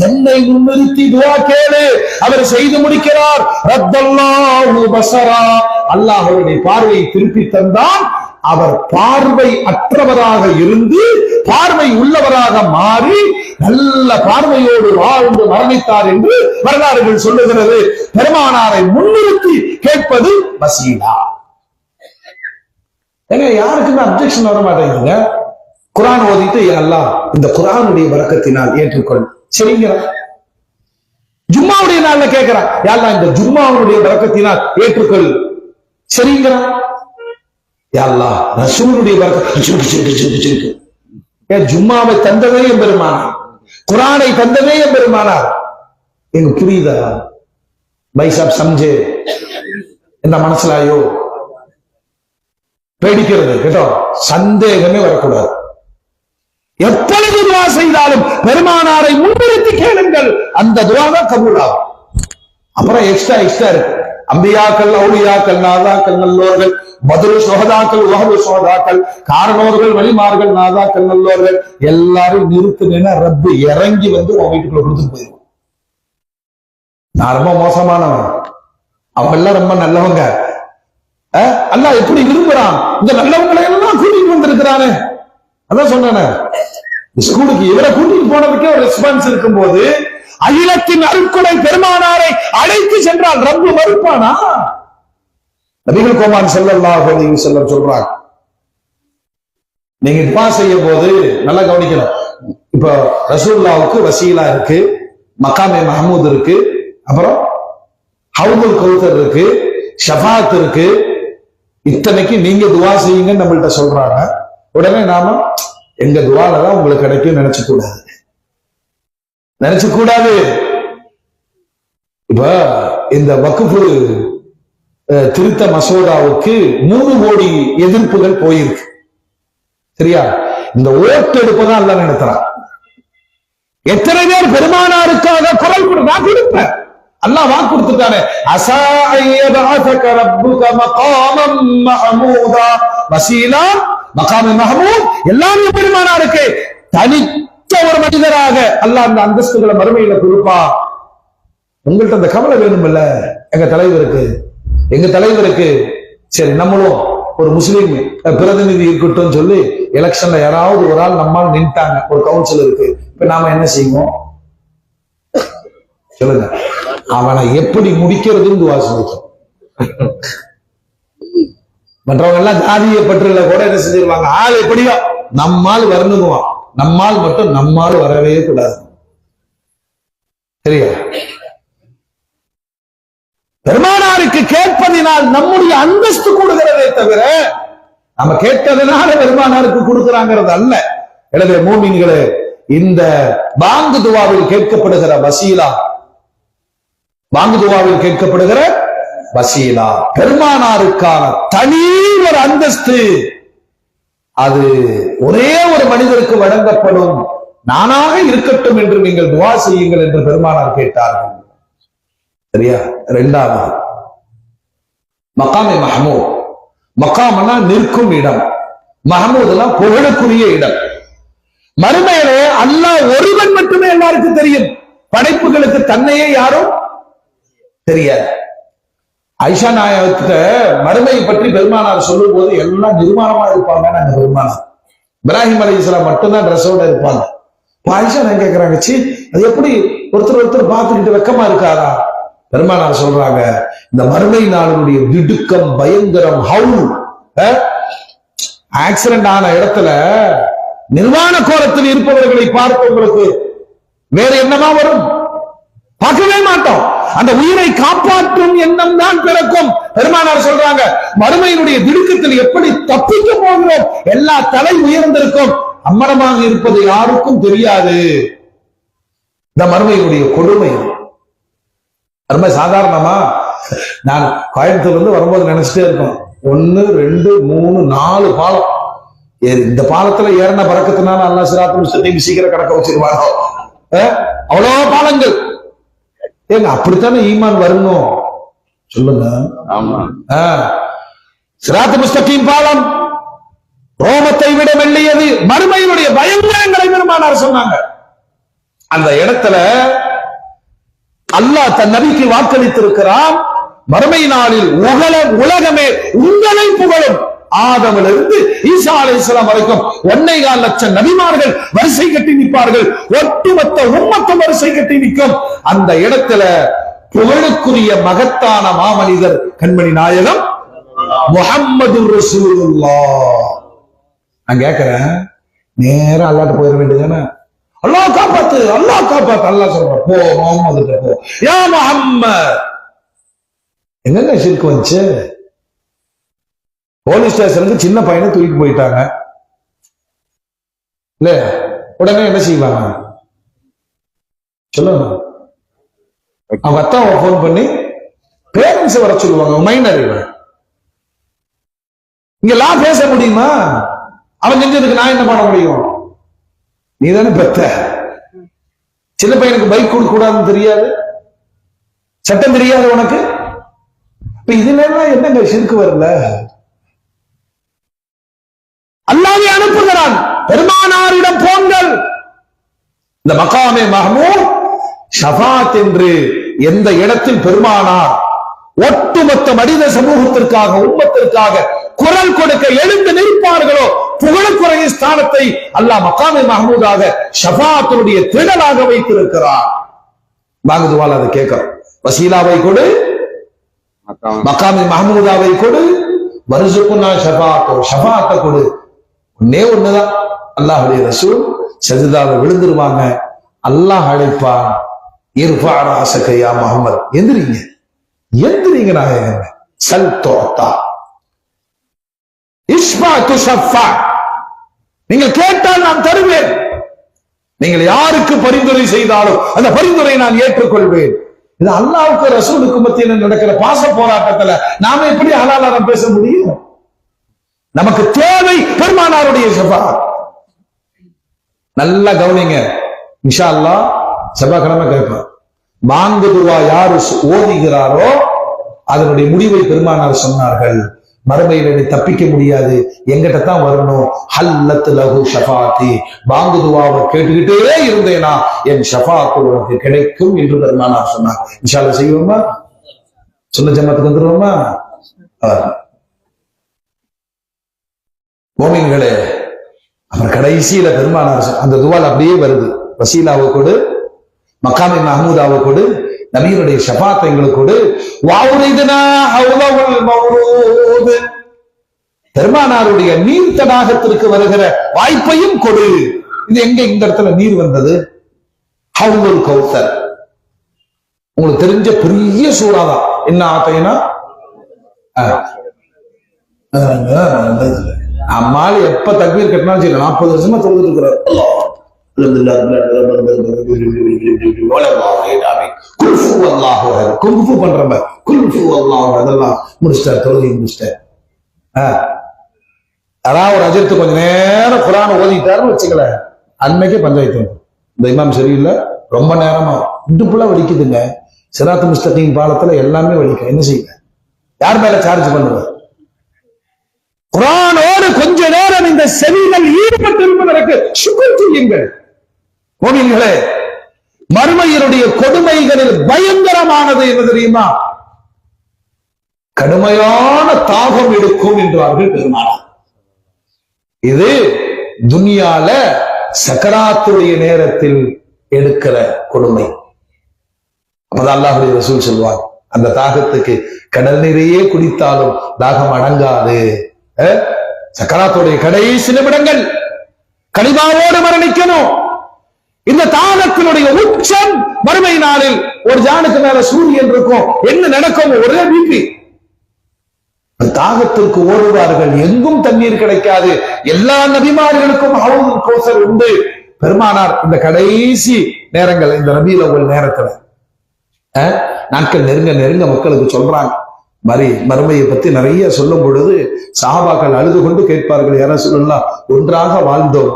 என்னை முன்னிறுத்தி துவா கேளு. அவர் செய்து முடிக்கிறார். ரத்தல்லாஹு பஸரா, அல்லாஹ் அவருடைய பார்வையை திருப்பி தந்தான். அவர் பார்வை அற்றவராக இருந்து பார்வை உள்ளவராக மாறி நல்ல பார்வையோடு வாழ்ந்து மரணித்தார் என்று வரலாறுகள் சொல்லுகிறது. பெருமானாரை முன்னிறுத்தி கேட்பது வசீலா. ஏங்க யாருக்குமே அப்ஜெக்ஷன் வர மாட்டேங்குங்க. குர்ஆன் ஓதிட்டு அல்லாஹ் இந்த குர்ஆனுடைய பரக்கத்தினால் ஏற்றுக்கொள் சரிங்க. ஜும்மாவுடைய நாள்ல கேட்கிறான், அல்லாஹ் இந்த ஜும்மாவுடைய பரக்கத்தினால் ஏற்றுக்கொள் சரிங்கிறான். அல்லாஹ் ரசூலுடைய பரக்கத்து, ஜும்மாவை தந்ததே எம்பெருமானார், குர்ஆனை தந்ததே எம்பெருமானார். எனக்கு புரியுதா பை சாப் சம்ஜே இந்த மனசுலாயோ பேடிக்கிறது கேட்டோ சந்தேகமே வரக்கூடாது. எப்பொழுது துவா செய்தாலும் பெருமானாரை முன்னிறுத்தி கேளுங்கள், அந்த துவா தான் கபூல் ஆகும். அப்புறம் எக்ஸ்ட்ரா இருக்கு. அம்பியாக்கள், அவுலியாக்கள், நாதாக்கள், நல்லோர்கள், பத்ரு சுஹதாக்கள், உஹது சுஹதாக்கள், காரணோர்கள், வலிமார்கள், நாதாக்கள், நல்லோர்கள் எல்லாரும் நிறுத்துனா ரப்பு இறங்கி வந்து உன் வீட்டுக்குள்ள கொடுத்துட்டு போயிருவோம். நான் ரொம்ப மோசமானவன், அவங்க எல்லாம் ரொம்ப நல்லவங்க. அல்லாஹ் எப்படி விரும்புறான், இந்த நல்லவங்களை எல்லாம் கூட்டிட்டு வந்திருக்கிறானே. அதான் சொன்ன ஸ்கூலுக்கு இவரை கூட்டிட்டு போனதுக்கே ஒரு ரெஸ்பான்ஸ் இருக்கும் போது அகிலத்தின் அருட்கொடை பெருமானாரை அழைத்து சென்றால் ரப்பு மறுப்பானா? நபிகள் கோமான் ஸல்லல்லாஹு அலைஹி வஸல்லம் சொல்றாங்க, நீங்க துஆ செய்யும் போது நல்லா கவனிக்கணும். இப்ப ரசூலுல்லாஹ்வுக்கு வசீலா இருக்கு, மகாமே மஹமூத் இருக்கு, அப்புறம் ஹவுதுல் கௌதர் இருக்கு, ஷஃபாத் இருக்கு. இத்தனைக்கு நீங்க துவா செய்யுங்கன்னு நம்மள்ட்ட சொல்றாங்க. உடனே நாம எங்க துவாலதான் உங்களுக்கு கிடைக்கும் நினைச்சு கூடாது. இப்ப இந்த வக்ஃபு திருத்த மசோதாவுக்கு 3 கோடி எதிர்ப்புகள் போயிருக்கு சரியா. இந்த ஓட்டு எடுப்பதான் எல்லாம் நடத்துறான். எத்தனை பேர் பெருமானாருக்காக குரல் கொடு, நான் கொடுப்பேன். அல்லாஹ் வாக்கு கொடுத்துட்டானே, அஸா அய்யபஅஸக ரப்புக மகாமம் மஹமூதா, வசீலா, மகாம மஹமூத் எல்லாமே பெருமானாருக்கு தனித்த ஒரு மனிதராக அல்லாஹ் அந்த அந்தஸ்துகளை மறுமையில கொடுப்பா. உங்கள்ட்ட அந்த கவலை வேணும்ல எங்க தலைவருக்கு. சரி, நம்மளும் ஒரு முஸ்லீம் பிரதிநிதி இருக்கட்டும் சொல்லி எலெக்ஷன்ல யாராவது ஒரு ஆள் நம்மால் நின்ட்டாங்க, ஒரு கவுன்சிலருக்கு. இப்ப நாம என்ன செய்வோம் சொல்லுங்க? அவனை எப்படி முடிக்கிறதுன்னு துவா செஞ்சோம். மற்றவங்க எல்லாம் ஜாதிய பற்றுல கூட என்ன செஞ்சிருவாங்க, ஆள் எப்படியோ நம்மால் வரணுங்குவான், நம்மால் மட்டும் நம்மால் வரவே கூடாது சரியா. பெருமானாருக்கு கேட்பதினால் நம்முடைய அந்தஸ்து கூடுகிறதே தவிர நம்ம கேட்டதனால பெருமானாருக்கு கொடுக்கிறாங்கிறது அல்ல. எனவே மூமின்களே, இந்த பாங்கு துவாவில் கேட்கப்படுகிற வசீலா, பெருமானாருக்கான தனி ஒரு அந்தஸ்து, அது ஒரே ஒரு மனிதருக்கு வழங்கப்படும். நானாக இருக்கட்டும் என்று நீங்கள் துவா செய்யுங்கள் என்று பெருமானார் கேட்டார்கள் சரியா. இரண்டாவது மகாமே மஹமூத். மகாம்னா நிற்கும் இடம், மஹமூத்னா புகழுக்குரிய இடம். மறுமையிலே அல்லாஹ் ஒருவன் மட்டுமே எல்லாருக்கும் தெரியும், படைப்புகளுக்கு தன்னையே யாரும் தெரியாது. ஆயிஷா நாயகத்திட்ட மறுமையை பற்றி பெருமானார் சொல்லும் போது எல்லாம் நிர்மாணமா இருப்பாங்க. நாங்க பெருமானார் இப்ராஹிம் அலைஹிஸ்ஸலாம் மட்டும்தான் ட்ரெஸ்ஸோட இருப்பாங்க. ஆயிஷா நான் கேட்கிறாங்க, சி அது எப்படி ஒருத்தர் பார்த்துக்கிட்டு வெக்கமா இருக்காரா? பெருமானார் சொல்றாங்க, இந்த மறுமை நாளினுடைய திடுக்கம், பயங்கரம், ஹவுல், ஆக்சிடென்ட் ஆன இடத்துல நிர்வாண கோலத்தில் இருப்பவர்களை பார்க்க உங்களுக்கு வேற என்னமா வரும்? பார்க்கவே மாட்டோம். அந்த உயிரை காப்பாற்றும் எண்ணம் தான் பிறக்கும். பெருமானார் சொல்றாங்க, மறுமையினுடைய திடுக்கத்தில் எப்படி தப்பிக்க போகிறோம், எல்லா தலை உயர்ந்திருக்கும், அம்மனமாக இருப்பது யாருக்கும் தெரியாது. இந்த மறுமையினுடைய கொடுமை ரொம்ப சாதாரணமா நான் கோயம்புத்தூர்ல இருந்து வரும்போது நினைச்சிட்டே இருக்கோம், 1 2 3 4 பாலம். இந்த பாலத்துல ஏறின பறக்கத்தினால அல்லாஹ் சிராத்துல் முஸ்தகீம் சீக்கிரம் கடக்க வச்சிருவாரோ. அவ்வளோ பாலங்கள். ஏங்க அப்படித்தானே ஈமான் வரணும் சொல்லுங்க. ஆமா. சிராத் முஸ்தகீம் பாலம் ரோமத்தை விட மெல்லியது, மறுமையினுடைய பயங்கரங்களை பெருமானார் சொன்னாங்க. அந்த இடத்துல அல்லாஹ் தன் நபிக்கு வாக்களித்திருக்கிறான், மறுமை நாளில் உலகமே உங்களை புகழும். ஆதமிலிருந்து ஈசா அலைஹிஸ்ஸலாம் வரைக்கும் 1.25 லட்சம் நபிமார்கள் வரிசை கட்டி நிற்பார்கள். ஒட்டுமொத்த உம்மத்தும் வரிசை கட்டி நிற்கும். அந்த இடத்துல புகழுக்குரிய மகத்தான மாமனிதர் கண்மணி நாயகம் முஹம்மது ரசூலுல்லாஹ். நான் கேட்கிறேன், நேரா அல்லாஹ்ட்ட போயிட வேண்டியதானே? அல்லாஹ் காப்பாத்து, அல்லாஹ் காப்பாத்து. அல்லாஹ் சொல்றான், போ முஹம்மது போ, யா முஹம்மத். எங்க ஷிர்க் வந்துச்சு? போலீஸ் ஸ்டேஷனுக்கு சின்ன பையனை தூக்கிட்டு போயிட்டாங்க இல்ல, உடனே என்ன செய்வாங்க சொல்லுங்க? அவங்க அத்தாவை போன் பண்ணி பேரண்ட்ஸ் வர சொல்லுவாங்க. மைனர் இங்கெல்லாம் பேச முடியுமா? அவன் செஞ்சதுக்கு நான் என்ன பண்ண முடியும்? நீ தானே பெத்த. சின்ன பையனுக்கு பைக் கொடுக்க கூடாதுன்னு தெரியாது, சட்டம் தெரியாது உனக்கு. இப்ப இதுல எல்லாம் என்னங்க ஷிர்க் வரல? அல்லாஹ்வை அனுப்புகிறான், பெருமானாரிடம் போங்கள். இந்த மகாமே மஹ்மூத் ஷஃபாத் என்று எந்த இடத்தில் பெருமானார் ஒட்டுமொத்த மனித சமூகத்திற்காக உம்மத்திற்காக குரல் கொடுக்க எழுந்து நிற்பார்களோ, புகழுக்குறைய ஸ்தானத்தை அல்லாஹ் மகாமே மஹ்மூதாக ஷஃபாத்துடைய திடலாக வைத்திருக்கிறார். வாங்குதுவால் அதை கேட்கிறோம். வசீலாவை கொடு, மகாமே மஹ்மூதாவை கொடு, வர்சுக்குனா ஷஃபாத்தோ, ஷஃபாத்தை கொடு. ஒன்னே ஒண்ணுதான், அல்லாஹ்வுடைய ரசூல் சஜிதாவை விழுந்துருவாங்க. அல்லாஹ் அழைப்பான், இர்ஃபா ராஸக யா முஹம்மத், எந்திரிங்க எந்திரிங்க நாயகமே, சல் துஅத்தா இஷ்ஃபா துஷஃபா, நீங்கள் கேட்டால் நான் தருவேன். நீங்கள் யாருக்கு பரிந்துரை செய்தாலும் அந்த பரிந்துரை நான் ஏற்றுக்கொள்வேன். இது அல்லாஹ்வுக்கு ரசூலுக்கு மத்தியில் நடக்கிற பாச போராட்டத்துல நாம எப்படி ஹலாலாரம் பேச முடியும்? நமக்கு தேவை பெருமானாருடைய ஷஃபாஅத். நல்லா கவனிங்க, இன்ஷா அல்லாஹ் செவ்வாய்க்கிழமை கேட்பார். பாங்கு துவா யாரு ஓதுகிறாரோ அதனுடைய முடிவை பெருமானார் சொன்னார்கள். மறுமையில நீ தப்பிக்க முடியாது, எங்கிட்ட தான் வரணும். ஹல்லத் லஹு ஷஃபாத்தி, பாங்கு துவாவை கேட்டுக்கிட்டே இருந்தேனா என் ஷஃபாத் உனக்கு கிடைக்கும் என்று பெருமானார் சொன்னார். இன்ஷா அல்லாஹ் செய்வோமா? சொன்ன ஜமாத்துக்கு வந்துருவோமா? மோமின்களே, அப்புறம் கடைசியில பெருமானார் அந்த துவால் அப்படியே வருது. வசீலாவை கொடு, மகாமே மஹ்மூதாவை கொடு, நபியினுடைய ஷஃபாத்தை எங்களுக்கு கொடு. வௌரிதுனா ஹவ்லல் மவ்ரூத், பெருமானாருடைய நீர் தடாகத்திற்கு வருகிற வாய்ப்பையும் கொடு. இது எங்க இந்த இடத்துல நீர் வந்தது? ஹவ்லுல் கௌசர். உங்களுக்கு தெரிஞ்ச பெரிய சூறா தான். என்ன ஆத்தைனா அம்மாள் எப்ப தக்பீர் கட்டினாலும் சரி, 40 வருஷமா தொழுதுட்டு இருக்கிறார். முடிச்சிட்டார், தொழுகை முடிச்சிட்டார். அதான் ஒரு அஜித்து கொஞ்ச நேரம் குரான் ஓதிட்டாருன்னு வச்சுக்கல, அன்னைக்கே பஞ்சாயத்து. இந்த இமாம் சரியில்லை, ரொம்ப நேரமா இடுப்புல வலிக்குதுங்க. சிராத் முஸ்தகீம் பாலத்துல எல்லாமே வலிக்கும். என்ன செய்யுங்க? யார் மேல சார்ஜ் பண்ணுவ? குரானோடு கொஞ்ச நேரம் இந்த செவிகள் ஈடுபட்டு இருப்பதற்கு சுக்ர் செய்யுங்கள். கோவில்களே, மறுமையினுடைய கொடுமைகளில் பயங்கரமானது என்ன தெரியுமா? கடுமையான தாகம் எடுக்கும் என்றார்கள் பெருமானார். இது துனியால சக்கராத்துடைய நேரத்தில் எடுக்கிற கொடுமை. அப்பதான் அல்லாஹ்வுடைய ரசூல் சொல்வார், அந்த தாகத்துக்கு கடல் நீரையே குடித்தாலும் தாகம் அடங்காது. சக்கராத்துடைய கடைசி நிமிடங்கள் கலிமாவோடு மரணிக்கணும். இந்த தாகத்தினுடைய உச்சம் மறுமை நாளில் ஒரு ஜானுக்கு மேல சூரியன் இருக்கும். என்ன நடக்கும்? ஒரே பிபி. தாகத்திற்கு ஓடுவார்கள், எங்கும் தண்ணீர் கிடைக்காது. எல்லா நபிமார்களுக்கும் ஹவுதுல் கௌசர் உண்டு. பெருமானார் இந்த கடைசி நேரங்கள், இந்த ரபீல் அவ்வல் நேரத்துல நாட்கள் நெருங்க நெருங்க மக்களுக்கு சொல்றாங்க. மறுமையை பத்தி நிறைய சொல்லும் பொழுது சஹாபாக்கள் அழுது கொண்டு கேட்பார்கள், யார சொல்லலாம், ஒன்றாக வாழ்ந்தோம்,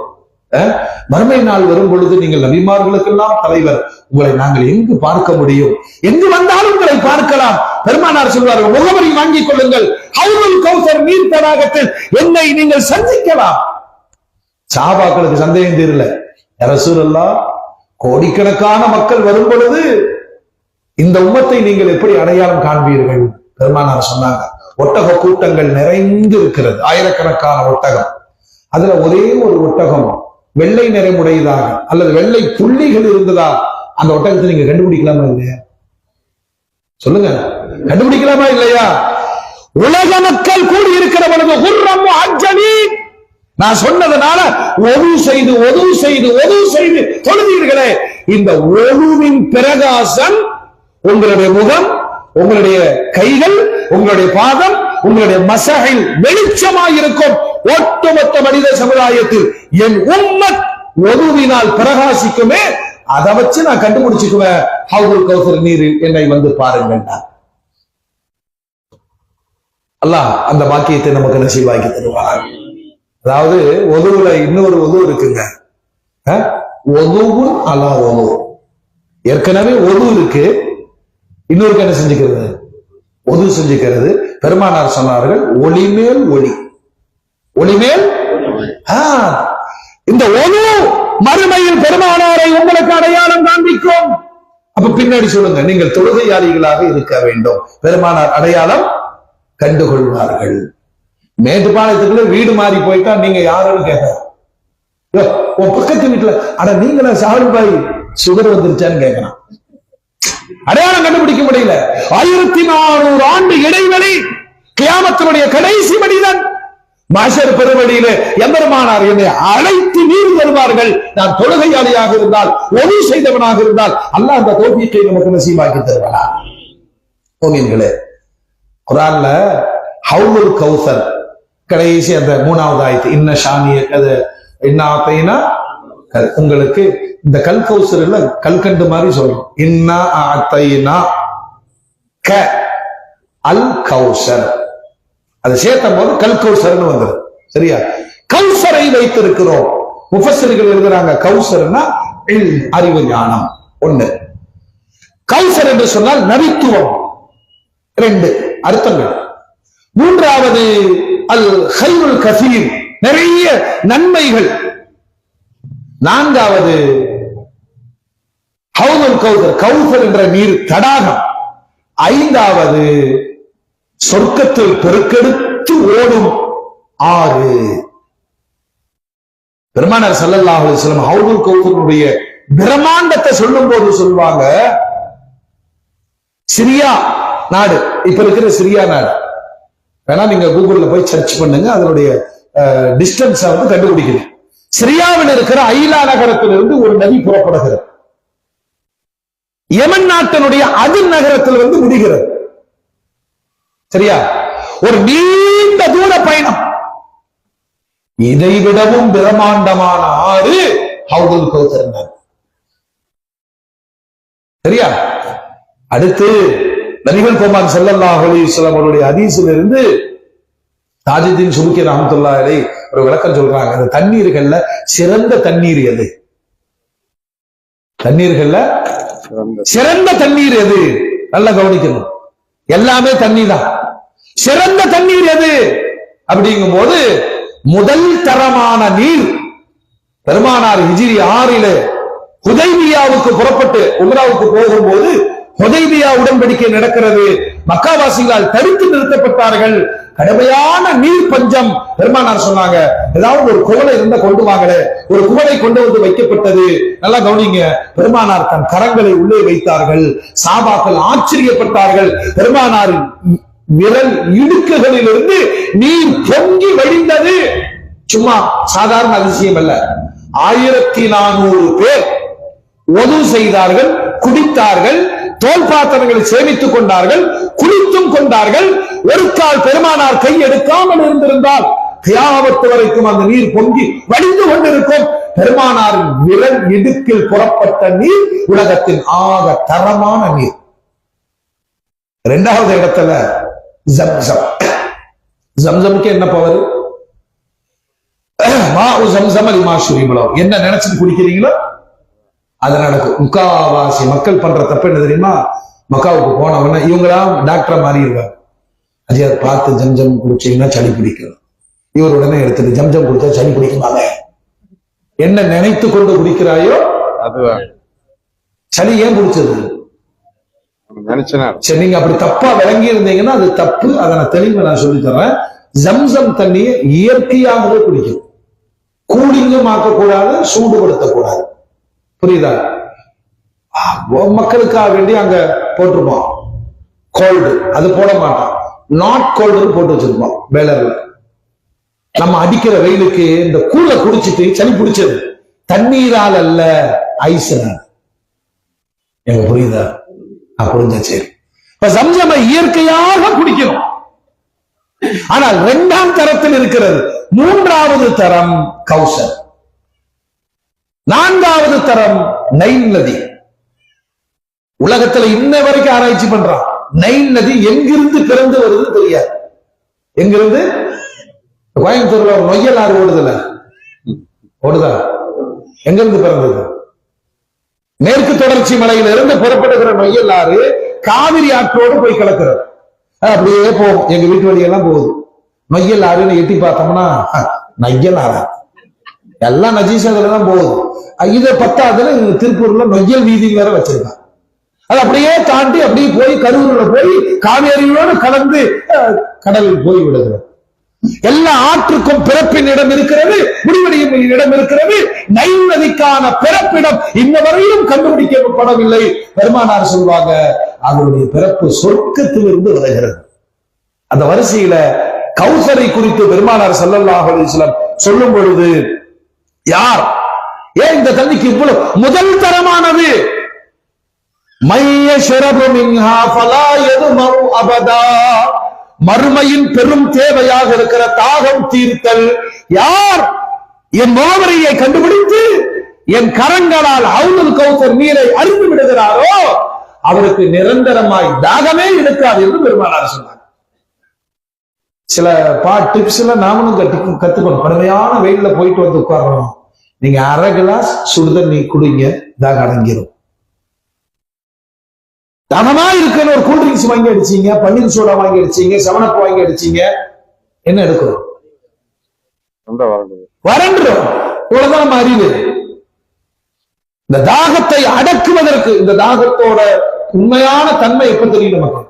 மறுமை நாள் வரும் பொழுது நீங்கள் நபிமார்களுக்கெல்லாம் தலைவர், உங்களை நாங்கள் எங்கு பார்க்க முடியும்? எங்கு வந்தாலும் உங்களை பார்க்கலாம். பெருமானார் சொல்வார்கள், முகவரி வாங்கிக் கொள்ளுங்கள், ஹவுதுல் கௌசர் நீர் தடாகத்தில் என்னை நீங்கள் சந்திக்கலாம். சஹாபாக்களுக்கு சந்தேகம் தீரல. யா ரசூலல்லாஹ், கோடிக்கணக்கான மக்கள் வரும் பொழுது இந்த உம்மத்தை நீங்கள் எப்படி அடையாளம் காண்பீர்கள்? பெருமானார் சொன்னாங்க, ஒட்டக கூட்டங்கள் நிறைந்து இருக்கிறது, ஆயிரக்கணக்கான ஒட்டகம். அதுல ஒரே ஒரு ஒட்டகம் வெள்ளை நிறமுடையதாக அல்லது வெள்ளை புள்ளிகள் இருந்ததா, அந்த ஒட்டகத்தை நீங்க கண்டுபிடிக்கலாமா இல்லையா? சொல்லுங்க, கண்டுபிடிக்கலாமா இல்லையா? உலக மக்கள் கூடி இருக்கிற பொழுது குர்ரம் அஜ்ஜலி, நான் சொன்னதுனால ஒது செய்து தொழுதீர்களே, இந்த ஒதுவின் பிரகாசம் உங்களுடைய முகம், உங்களுடைய கைகள், உங்களுடைய பாதம், உங்களுடைய மசகில் வெளிச்சமாயிருக்கும். ஒட்டுமொத்த மனித சமுதாயத்தில் என் உம்மத் ஒதுவினால் பிரகாசிக்குமே, அதை வச்சு நான் கண்டுபிடிச்சுக்குவேன், ஹவுதுல் கௌசர் நீர் என்னை வந்து பாருங்கள். அல்லாஹ் அந்த பாக்கியத்தை நமக்கு நசீபாக்கி தருவார். அதாவது ஒதுவுல இன்னொரு ஒது இருக்குங்க, ஒதுவும் அலா ஒது. ஏற்கனவே ஒது இருக்கு, இன்னொருக்கு என்ன செஞ்சுக்கிறது? ஒது செஞ்சுக்கிறது. பெருமானார் சொன்னார்கள், ஒளி மேல் ஒளி, ஒளி மேல். இந்த ஒது மறுமையில் பெருமானாரை உங்களுக்கு அடையாளம் காண்பிக்கும். அப்ப பின்னாடி சொல்லுங்க, நீங்கள் தொழுகையாளிகளாக இருக்க வேண்டும், பெருமானார் அடையாளம் கண்டுகொள்வார்கள். மேட்டுப்பாளையத்துக்குள்ள வீடு மாறி போயிட்டா நீங்க யாருன்னு கேட்க, பக்கத்து வீட்டுல அட நீங்களா சாருபாய் சுகர் வந்துருச்சான்னு கேட்கலாம். அடையாளம் கண்டுபிடிக்க முடியல. 1400 ஆண்டு இடைவெளி, கியாமத்தினுடைய கடைசி மனிதன் மஹ்ஷர் பெருவழியில எம்பெருமானார் என்னை அழைத்து நீர் தருவார்கள். நான் தொழுகையாளியாக இருந்தால், ஒளி செய்தவனாக இருந்தால், அல்லாஹ் அந்த தௌஃபீக்கை நமக்கு நசீபாக்கி தருவானா? மோமின்களே, குர்ஆன்ல ஹவுதுல் கௌசர் கடைசி அந்த 3வது ஆயத்து, இன்ன ஷானிய அது இன்னாத்தைனா, உங்களுக்கு இந்த கல் கௌசர் இல்ல, கல்கண்டு மாதிரி சொல்றோம். இன்னா ஆத்தைனா க அல் கௌசர், அதை சேர்த்தும் போது கல் கௌசர்னு வந்தது. சரியா? கௌசரை வைத்திருக்கிறோம். முஃபஸ்ஸிர்கள் எழுதுறாங்க, கௌசர்னா அறிவு ஞானம் ஒண்ணு, கௌசர் என்று சொன்னால் நபித்துவம் 2 அர்த்தங்கள். 3வது அல் கைருல் கசீர், நிறைய நன்மைகள். 4வது ஹவுதுல் கௌசர், கௌசர் என்ற நீர் தடாகம். 5வது சொர்க்கத்தில் பெருக்கெடுத்து ஓடும் ஆறு. பெருமானார் ஸல்லல்லாஹு அலைஹி வஸல்லம் ஹவுதுல் கௌசருடைய பிரம்மாண்டத்தை சொல்லும் போது சொல்வாங்க, சிரியா நாடு, இப்ப இருக்கிற சிரியா நாடு வேணா நீங்க கூகுள்ல போய் சர்ச் பண்ணுங்க, அதனுடைய டிஸ்டன்ஸ் வந்து கண்டுபிடிக்கணும். சிரியாவில் இருக்கிற ஐலா நகரத்திலிருந்து ஒரு நதி புறப்படுகிறது, யமன் நாட்டினுடைய அதின் நகரத்தில் வந்து முடிகிறது. சரியா? ஒரு நீண்ட தூர பயணம். இதை விடவும் பிரம்மாண்டமான ஆறு ஹவுதுல் கௌசர். சரியா? அடுத்து நபிகள் பெருமான் ஸல்லல்லாஹு அலைஹி வஸல்லம் அவருடைய ஹதீஸில் இருந்து தாஜுதீன் சுபுக்கி ரஹ்மத்துல்லாஹி அலைஹி ஒரு விளக்கம் சொல்றாங்க. அந்த தண்ணீர்கள்ல சிறந்த தண்ணீர் எது? தண்ணீர்கள்ல சிறந்த தண்ணீர் எது? நல்லா கவனிக்கணும். எல்லாமே தண்ணி தான். சிறந்த தண்ணீர் எது அப்படிங்கும் போது முதல் தரமான நீர் பெருமானார் ஹிஜ்ரி 6 ஹுதைபியாவுக்கு புறப்பட்டு உம்ராவுக்கு போகும்போது ஹுதைபியா உடன்படிக்கை நடக்கிறது. மக்காவாசிகளால் தடுத்து நிறுத்தப்பட்டார்கள். கடுமையான நீர் பஞ்சம். பெருமானார் சொன்னாங்க, ஏதாவது ஒரு குவளை இருந்தா கொண்டு வாங்கல. ஒரு குவளை கொண்டு வந்து வைக்கப்பட்டது. நல்லா கவனிங்க. பெருமானார் தன் கரங்களை உள்ளே வைத்தார்கள். சஹாபாக்கள் ஆச்சரியப்பட்டார்கள். பெருமானாரின் விரல் இடுக்குகளில் இருந்து நீர் பொங்கி வழிந்தது. சும்மா சாதாரண அதிசயம் அல்ல. 1400 பேர் ஒது செய்தார்கள், குடித்தார்கள், தோல் பாத்திரங்களை சேமித்துக் கொண்டார்கள், குளித்தும் கொண்டார்கள். ஒரு கால் பெருமானார் கை எடுக்காமல் இருந்திருந்தால் கியாமத் வரைக்கும் அந்த நீர் பொங்கி வடிந்து கொண்டிருக்கும். பெருமானாரின் விரல் இடுக்கில் புறப்பட்ட நீர் உலகத்தின் ஆக தரமான நீர். 2வது இடத்துல ஜம்சம். ஜம்சமுக்கு என்ன பவர்? என்ன நினைச்சு குடிக்கிறீங்களோ அது நடக்கும். முக்காவாசி மக்கள் பண்ற தப்பு என்ன தெரியுமா? மக்காவுக்கு போனவன இவங்களாம் டாக்டரை மாறிடுவாங்க. அது அதை பார்த்து ஜம்ஜம் குடிச்சீங்கன்னா சளி பிடிக்கும். இவர் உடனே எடுத்துட்டு ஜம்ஜம் குடிச்சா சளி பிடிக்குமாங்க. என்ன நினைத்து கொண்டு குடிக்கிறாயோ அதுதான் சளி ஏன் குடிச்சது? சரி, நீங்க அப்படி தப்பா விளங்கி இருந்தீங்கன்னா அது தப்பு. அதை நான் தெளிவா நான் சொல்லி தரேன். ஜம்சம் தண்ணியை இயற்கையாகவே குடிக்கும். கூலிங்கும் ஆக்கக்கூடாது, சூடுபடுத்தக்கூடாது. புரியுதா? மக்களுக்காக வேண்டி அங்க போட்டிருப்போம் கோல்டு, அது போட மாட்டான். நாட் கோல்டு போட்டு வச்சிருப்போம் பேலர்ல. நம்ம அடிக்கிற வெயிலுக்கு இந்த கூழ குடிச்சிட்டு சளி பிடிச்சது தண்ணீரால் அல்ல, ஐஸ்னால. எனக்கு புரியுதா? புரிஞ்சா சரி. இப்ப ஜம்சமை இயற்கையாக குடிக்கணும். ஆனால் இரண்டாம் தரத்தில் இருக்கிறது. மூன்றாவது தரம் கௌசர், நான்காவது தரம் நைல் நதி. உலகத்துல இன்ன வரைக்கும் ஆராய்ச்சி பண்றான். நைல் நதி எங்கிருந்து பிறந்து வருது தெரியாது. எங்கிருந்து? கோயம்புத்தூர்ல ஒரு நொய்யல் ஆறு ஓடுதுல, ஓடுதா? எங்கிருந்து பிறந்தது? மேற்கு தொடர்ச்சி மலையில இருந்து புறப்படுகிற நொய்யல் ஆறு காவிரி ஆற்றோடு போய் கலக்கிறது. அப்படியே போகும். எங்க வீட்டு வழியெல்லாம் போகுது. நொய்யல் ஆறுன்னு எட்டி பார்த்தோம்னா நொய்யல் ஆறா எல்லாம் நஜீசதுலதான் போகுது. இதை பத்தாதுல திருப்பூர்ல நொய்யல் வீதி வேற வச்சிருக்கான். அது அப்படியே தாண்டி அப்படியே போய் கரூர்ல போய் காவேரியோடு கலந்து கடலில் போய் விடுகிறது. எல்லா ஆற்றுக்கும் பிறப்பின் இடம் இருக்கிறது, முடிவடையும் இடம் இருக்கிறது. நைல் நதிக்கான பிறப்பிடம் இன்ன வரையிலும் கண்டுபிடிக்கப்படவில்லை. பெருமானார் சொல்வாங்க, அதனுடைய பிறப்பு சொர்க்கத்திலிருந்து வருகிறது. அந்த வரிசையில கௌசரை குறித்து பெருமானார் ஸல்லல்லாஹு அலைஹி வஸல்லம் சொல்லும் பொழுது, யார் ஏன் இந்த தண்ணிக்கு இவ்வளவு முதல் தரமானது? மையஷ்ரபு மின்ஹா ஃபலா யதுமு அபதா. மறுமையின் பெரும் தேவையாக இருக்கிற தாகம் தீர்த்தல். யார் என் முகவரியை கண்டுபிடித்து என் கரங்களால் ஹவுலுல் கௌசர் நீரை அருந்தி விடுகிறாரோ அவருக்கு நிரந்தரமாய் தாகமே இருக்காது என்று பெருமானார் சொன்னார். சில டிப்ஸ்ல நாமளும் கத்துக்கணும். கடுமையான வெயில்ல போயிட்டு வந்து உட்கார்றோம். நீங்க அரை கிளாஸ் சுடுதண்ணி குடிங்க, தாகம் அடங்கிடும். தாகமா இருக்குன்னு ஒரு கூல்ட்ரிங்க்ஸ் வாங்கி அடிச்சீங்க, பன்னீர் சோடா வாங்கி அடிச்சீங்க, செவனப் வாங்கி அடிச்சீங்க, என்ன எடுக்கிறோம்? வறண்டுரும். இவ்வளவுதான் நம்ம அறிவு. இந்த தாகத்தை அடக்குவதற்கு, இந்த தாகத்தோட உண்மையான தன்மை எப்ப தெரியும் நமக்கு?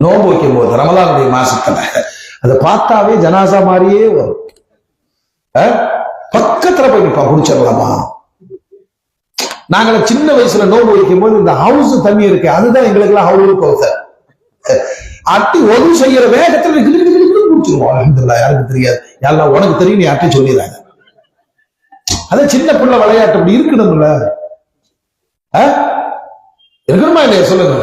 நோன்பு வைக்கும் போது ரமலானுடைய மாசத்துல அதை பார்த்தாவே ஜனாசா மாதிரியே வரும். பக்கத்துல போய் நிற்பா, குடிச்சிடலாமா? நாங்கள சின்ன வயசுல நோன்பு வைக்கும் போது இந்த ஹவுஸ் தண்ணி இருக்கு, அதுதான் எங்களுக்கு எல்லாம் ஹவுல் கௌசர். அட்டி ஒது செய்யற வேகத்துல குடிச்சிருவோம். அல்ஹம்துலில்லாஹ். யாருக்கு தெரியாது? யாரெல்லாம் உனக்கு தெரியும், நீ அட்டி சொல்லிடுறாங்க. அது சின்ன பிள்ளை விளையாட்டு. அப்படி இருக்கணும்ல, இருக்கணுமா இல்லையா? சொல்லுங்க.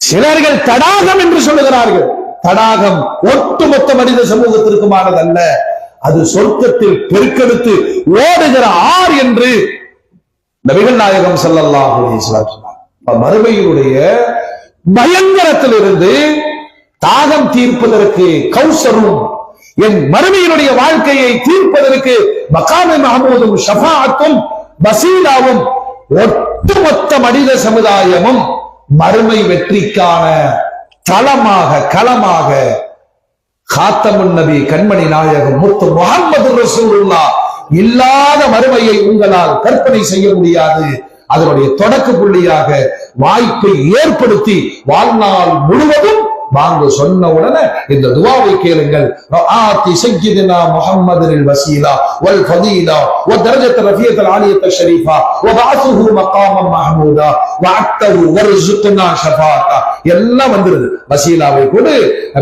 சிலர்கள் தடாகம் என்று சொல்லுகிறார்கள். தடாகம் ஒட்டுமொத்த மனித சமூகத்திற்குமானது அல்ல, அது சொர்க்கத்தில் பெருக்கெடுத்து ஓடுகிற ஆறு என்று நபிகள் நாயகம் ஸல்லல்லாஹு அலைஹி வஸல்லம் சொன்னார். மறுமையினுடைய பயங்கரத்திலிருந்து தாகம் தீர்ப்பதற்கு கௌசரும், என் மறுமையினுடைய வாழ்க்கையை தீர்ப்பதற்கு மகாமே மஹமூதும் ஷஃபாஅத்தும் வசீலாவும் ஒட்டுமொத்த மனித சமுதாயமும் மறுமை வெற்றிக்கான தளமாக களமாக காத்தமுன் நபி கண்மணி நாயகம் முத்து முஹம்மது ரசூலுல்லாஹ் இல்லாத மறுமையை உங்களால் கற்பனை செய்ய முடியாது. அதனுடைய தொடக்க புள்ளியாக வாய்ப்பை ஏற்படுத்தி வாழ்நாள் முழுவதும் வாங்க சொன்ன உடனே இந்த துஆவை கேளுங்கள். ஆதி சய்யிதுனா முஹம்மதில் வஸீலா வல் ஃபதீலா வ தரஜத் ரஃபியத்துல் ஆலியத் ஷரீஃபா வ பஅஸுஹு மகாமம் மஹமூதா வஅத்தஹு வர்ஸுக்னா ஷஃபாஅத்தா. எல்லாம் வந்துருது. வஸீலாவை கொடு,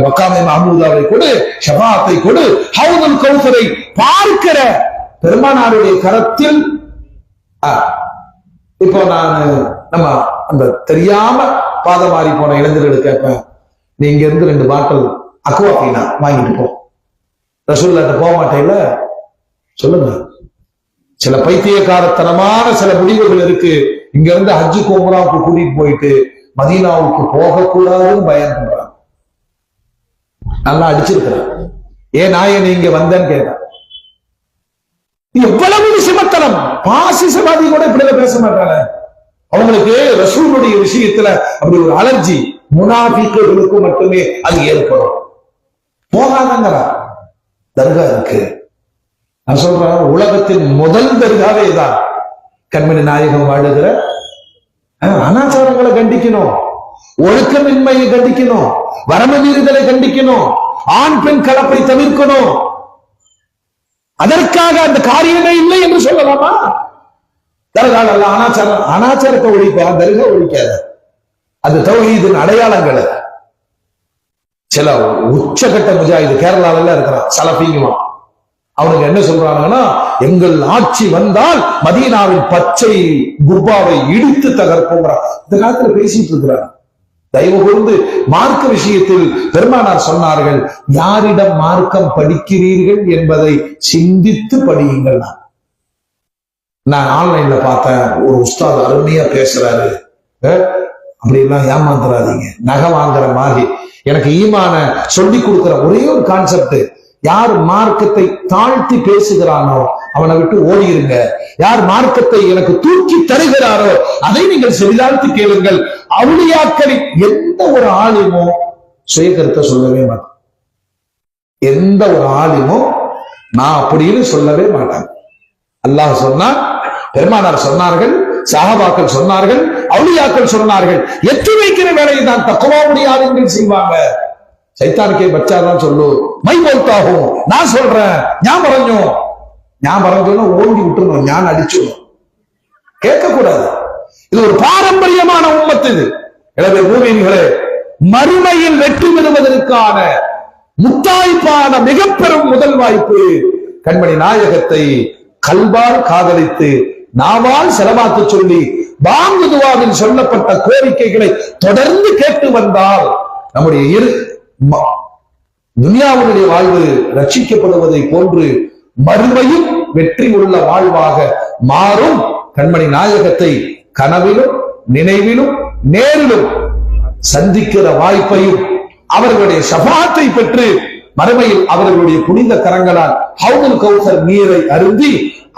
மகாமே மஹமூதாவை கொடு, ஷஃபாஅத்தை கொடு, ஹவுதுல் கௌசரை பார்க்கிற பெருமானாருடைய கரத்தில். இப்போ நம்ம அந்த தெரியாம பாதை மாறி போன இளைஞர்களுக்கு கேட்பேன், நீங்க இருந்து 2 பாட்டில் அக்வாபீனா வாங்கிட்டு போ. ரசூலுல்லாஹ்ட்ட போக மாட்டேல? சொல்லுங்க. சில பைத்தியக்காரத்தனமான சில முடிவுகள் இருக்கு. இங்க இருந்து ஹஜ்ஜுக்கு உம்ராவுக்கு கூட்டிட்டு போயிட்டு மதீனாவுக்கு போகக்கூடாதுன்னு பயம் பண்றாங்க. நல்லா அடிச்சிருக்கிறான். ஏன் நாயன் இங்க வந்தேன்னு கேட்டான். எவ்வளவு சிமத்தனம்! பாசிசவாதி கூட இப்படி பேச மாட்டாங்க. அவங்களுக்கு ரசூலுடைய விஷயத்துல அப்படி ஒரு அலர்ஜி. முனாஃபிக்குகளுக்கு மட்டுமே அது ஏற்படும். போகாதங்கடா, தர்கா இருக்கு. நான் சொல்றேன், உலகத்தின் முதல் தர்காவே தான் கண்மணி நாயகம் வாழுகிற. அனாச்சாரங்களை கண்டிக்கணும், ஒழுக்கமின்மையை கண்டிக்கணும், வரம்பு மீறுதலை கண்டிக்கணும், ஆண் பெண் கலப்பை தவிர்க்கணும். அதற்காக அந்த காரியமே இல்லை என்று சொல்லலாமா? தர்கால அனாச்சாரத்தை ஒழிப்பா, தர்கா ஒழிக்காத. அது தௌஹீதின் அடையாளங்கள். சில உச்சகட்ட முஜாஹிது கேரளால இருக்கிறான், சலஃபிங்குமா. அவனுக்கு என்ன சொல்றாங்கன்னா, எங்கள் ஆட்சி வந்தால் மதீனாவின் பச்சை குப்பாவை இடித்து தகர்ப்போங்கிறான். இந்த காலத்துல பேசிட்டு இருக்கிறான். தயவு கூர்ந்து மார்க்க விஷயத்தில் பெருமானார் சொன்னார்கள், யாரிடம் மார்க்கம் படிக்கிறீர்கள் என்பதை சிந்தித்து படியுங்கள். நான் ஆன்லைன்ல பார்த்தேன், ஒரு உஸ்தாத் அருமையா பேசுறாரு. அப்படிலாம் ஏமாந்துடாதீங்க. நகை வாங்குற மாதிரி எனக்கு ஈமான சொல்லி கொடுக்கிற ஒரே ஒரு கான்செப்ட், யார் மார்க்கத்தை தாழ்த்தி பேசுகிறானோ அவனை விட்டு ஓடிருங்க. யார் மார்க்கத்தை எனக்கு தூக்கி தருகிறாரோ அதை நீங்கள் செவிதாழ்த்தி கேளுங்கள். அவுலியாக்களின் எந்த ஒரு ஆலிமோ சுயகருத்தை சொல்லவே மாட்டான். எந்த ஒரு ஆலிமோ நான் அப்படின்னு சொல்லவே மாட்டாங்க. அல்லாஹ் சொன்னான், பெருமானார் சொன்னார்கள், சஹாபாக்கள் சொன்னார்கள், அவுலியாக்கள் சொன்னார்கள். எட்டு வைக்கிற வேலையை தான் தக்குவாவுடைய ஆளுங்கள் செய்வாங்க. சைத்தானுக்கே பச்சாதான் சொல்லு, மை போல்தாகும். நான் சொல்றேன், ஞான் பறஞ்சோன்னு ஓங்கி விட்டுருணும், ஞான் அடிச்சிடணும், கேட்க கூடாது. இது ஒரு பாரம்பரியமான உம்மத்து. இது எனவே பூமிகளே, மறுமையில் வெற்றி பெறுவதற்கான முத்தாய்ப்பான மிக பெரும் முதல் வாய்ப்பு கண்மணி நாயகத்தை கல்வால் காதலித்து நாவால் செலவாத்து சொல்லி பாங்கு துவாவில் சொல்லப்பட்ட கோரிக்கைகளை தொடர்ந்து கேட்டு வந்தால் நம்முடைய துனியாவுடைய வாழ்வு ரட்சிக்கப்படுவதை போன்று மறுமையும் வெற்றி உள்ள வாழ்வாக மாறும். கண்மணி நாயகத்தை கனவிலும் நினைவிலும் நேரிலும் சந்திக்கிற வாய்ப்பையும் அவர்களுடைய ஷஃபாத்தை பெற்று மறுமையில் அவர்களுடைய புனித கரங்களால் ஹவுதுல் கௌசர் நீரை அருந்தி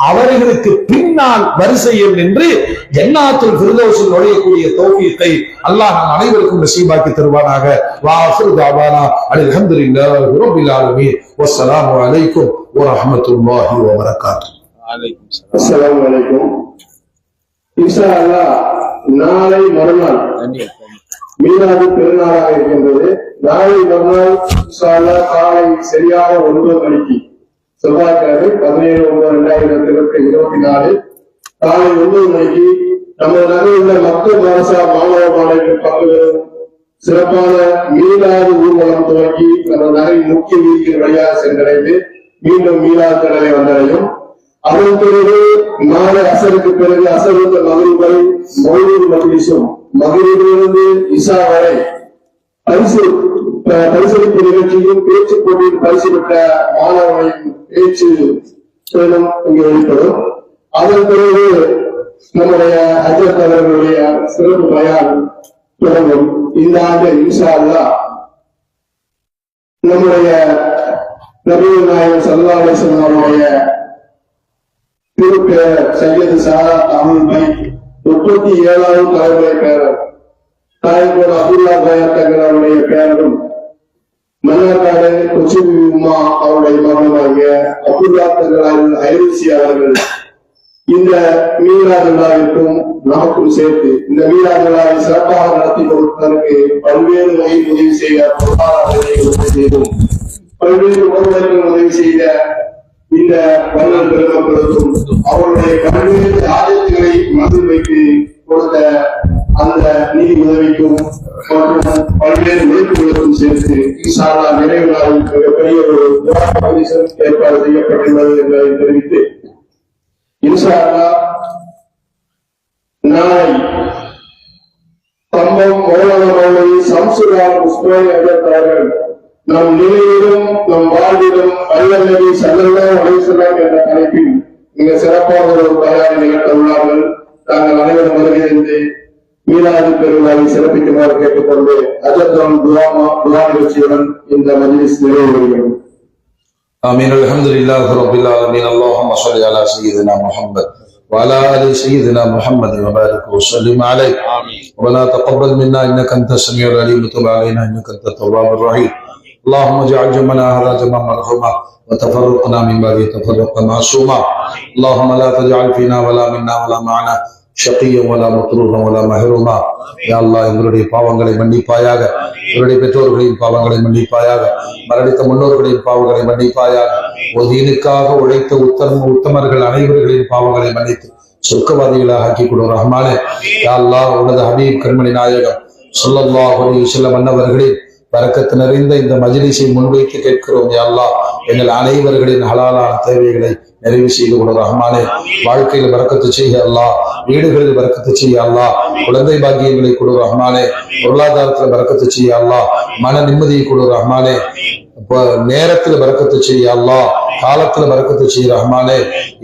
அவர்களுக்கு பின்னால் வரிசையில் நின்று ஜன்னாத்துல் ஃபிர்தௌஸில் நுழையக்கூடிய தௌஃபீகை அல்லாஹ் நம் அனைவருக்கும் நசீபாக்கி தருவானாக. வா ஆஃபிரு தஅவானா அல்ஹம்துலில்லாஹி ரப்பில் ஆலமீன். வஸ்ஸலாமு அலைக்கும் வரஹ்மத்துல்லாஹி வபரகாத்துஹு. அஸ்ஸலாமு அலைக்கும். இன்ஷா அல்லாஹ் நாளை மறுநாள் மீலாது பெருநாளாக இருக்கின்றது. நாளை மறுநாள் இன்ஷா அல்லாஹ் காலை சரியாக 9 மணிக்கு செவ்வாய்க்கிழமை 17/9/2024 காலை 9 மணிக்கு நமது நகரில் உள்ள மக்கள் மாசா மாணவ மாணவிகள் பங்கு பெறும் சிறப்பான மீலாது ஊர்வலம் துவங்கி நமது நகரின் முக்கிய வீதியின் வழியாக சென்றடைந்து மீண்டும் மீலாது கடலை வந்தடையும். அதன் பிறகு மாலை அசருக்கு பிறகு அசருக்கு மகிழ் வரை மௌலூத் மஜ்லிஸும், மகிழிலிருந்து இஷா வரை பரிசளிப்பு நிகழ்ச்சியும் பேச்சு போட்டியில் பரிசு பெற்ற மாணவர்களின் பேச்சு இங்கே வெளிப்படும். அதன் பிறகு நம்முடைய ஹஜ்ரத் அவர்களுடைய சிறப்பு பயான் தொடங்கும். இந்த ஆண்டு இன்ஷா அல்லாஹ் நம்முடைய நபிகள் நாயகம் ஸல்லல்லாஹு அலைஹி வஸல்லம் அவருடைய திருப்பேர் சையது சாதாத் அஹ்மத் பை 37வது தலைமுறை பேரர் தாய்கோடு அப்துல்லா பயாத்தங்கள் அவருடைய பேரரும் மன்னார்காடு கொச்சின் உமா அவருடைய மகனாகிய அப்துல்லா தங்கள் ஐரிசி அவர்கள் இந்த மீலாது விழாவிற்கும் நமக்கும் சேர்த்து இந்த மீலாது விழாவை சிறப்பாக நடத்தி கொடுப்பதற்கு பல்வேறு வகையில் உதவி செய்த பொருளாதாரம் பல்வேறு உறவுகளுக்கும் உதவி செய்த இந்த வல்லல் பெருமக்களுக்கும் அவருடைய பல்வேறு ஆயத்துக்களை மனதில் வைத்து கொடுத்த அந்த நிதி உதவிக்கும் மற்றும் பல்வேறு உழைப்புகளுக்கும் சேர்த்து இன்ஷா அல்லாஹ் நிறைவு நாளில் மிகப்பெரிய ஒரு ஏற்பாடு செய்யப்பட்டுள்ளது என்பதை தெரிவித்து இன்ஷா அல்லாஹ் நாளை கம்பம் மௌலானா மௌலவி ஷம்சுல்லாஹ் உஸ்மானி அவர்கள் நம் நிலையிலும் நம் வாழ்விலும் வல்லல் நபி ஸல்லல்லாஹு அலைஹி வஸல்லம் என்ற தலைப்பில் மிக சிறப்பான ஒரு பயானை நிகழ்த்த உள்ளார்கள். தாங்கள் அனைவரும் வருகிறது மீலாது பெருவிழாவை சிறப்பிக்குமாறு கேட்டுக்கொண்டு அஜத்தான் துவா நிகழ்ச்சியுடன் இந்த மஜ்லிஸ் நிறைவு பெறுகிறது. آمين. الحمد لله رب العالمين. اللهم صل على سيدنا محمد وعلى آل سيدنا محمد وبارك وسلم عليه. ربنا تقبل منا إنك أنت السميع العليم وتب علينا إنك أنت التواب الرحيم. اللهم اجعل جمعنا هذا جمعا مرحوما وتفرقنا من بعده تفرقا معصوما. اللهم لا تجعل فينا ولا منا ولا معنا شقيا ولا مطرودا ولا محروما. யா அல்லாஹ் எங்களுடைய பாவங்களை மன்னிப்பாயாக, எங்களுடைய பெற்றோர்களின் பாவங்களை மன்னிப்பாயாக, மரணித்த முன்னோர்களின் பாவங்களை மன்னிப்பாயாக, ஒரு தீனுக்காக உழைத்த உத்தமர்கள் அனைவர்களின் பாவங்களை மன்னித்து சொர்க்கவாதிகளாக ஆக்கி கொடு ரஹ்மானே. யா அல்லாஹ் உனது ஹபீப் கண்மணி நாயகம் ஸல்லல்லாஹு அலைஹி வஸல்லம் அன்னவர்களின் பரக்கத்து நிறைந்த இந்த மஜ்லிஸை முன்வைத்து கேட்கிறோம். யா அல்லாஹ் எங்கள் அனைவர்களின் ஹலாலான தேவைகளை நிறைவு செய்து கொடு ரஹ்மானே. வாழ்க்கையில் பரக்கத்து செய்ய அல்லாஹ், வீடுகளில் பரக்கத்து செய்ய அல்லாஹ், குழந்தை பாக்கியங்களை கொடு ரஹ்மானே. பொருளாதாரத்துல பரக்கத்து செய்ய அல்லாஹ், மன நிம்மதியை கொடு ரஹ்மானே. நேரத்துல பரக்கத்து செய்ய அல்லாஹ், காலத்துல பரக்கத்து செய்ய ரஹ்மானே.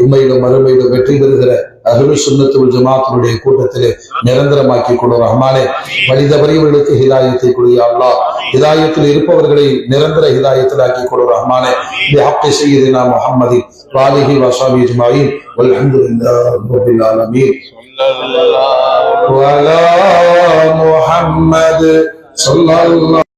இம்மையிலும் மறுமையிலும் வெற்றி பெறுகிற அஹ்லு சுன்னத் வல் ஜமாஅத்தினுடைய கூட்டத்திலே நிரந்தரமாக்கி கொடு ரஹ்மானே. வழிதவறியவர்களுக்கு ஹிதாயத்தை கொடு யா அல்லாஹ். ஹிதாயத்தில் இருப்பவர்களை நிரந்தர ஹிதாயத்தில் ஆக்கி கொடு ரஹ்மானே. பிஹக்கி சய்யிதினா முஹம்மதி வாலிஹி வஸஹ்பிஹி அஜ்மஈன் வல்ஹம்துலில்லாஹி ரப்பில் ஆலமீன். வலா முஹம்மது ஸல்லல்லாஹு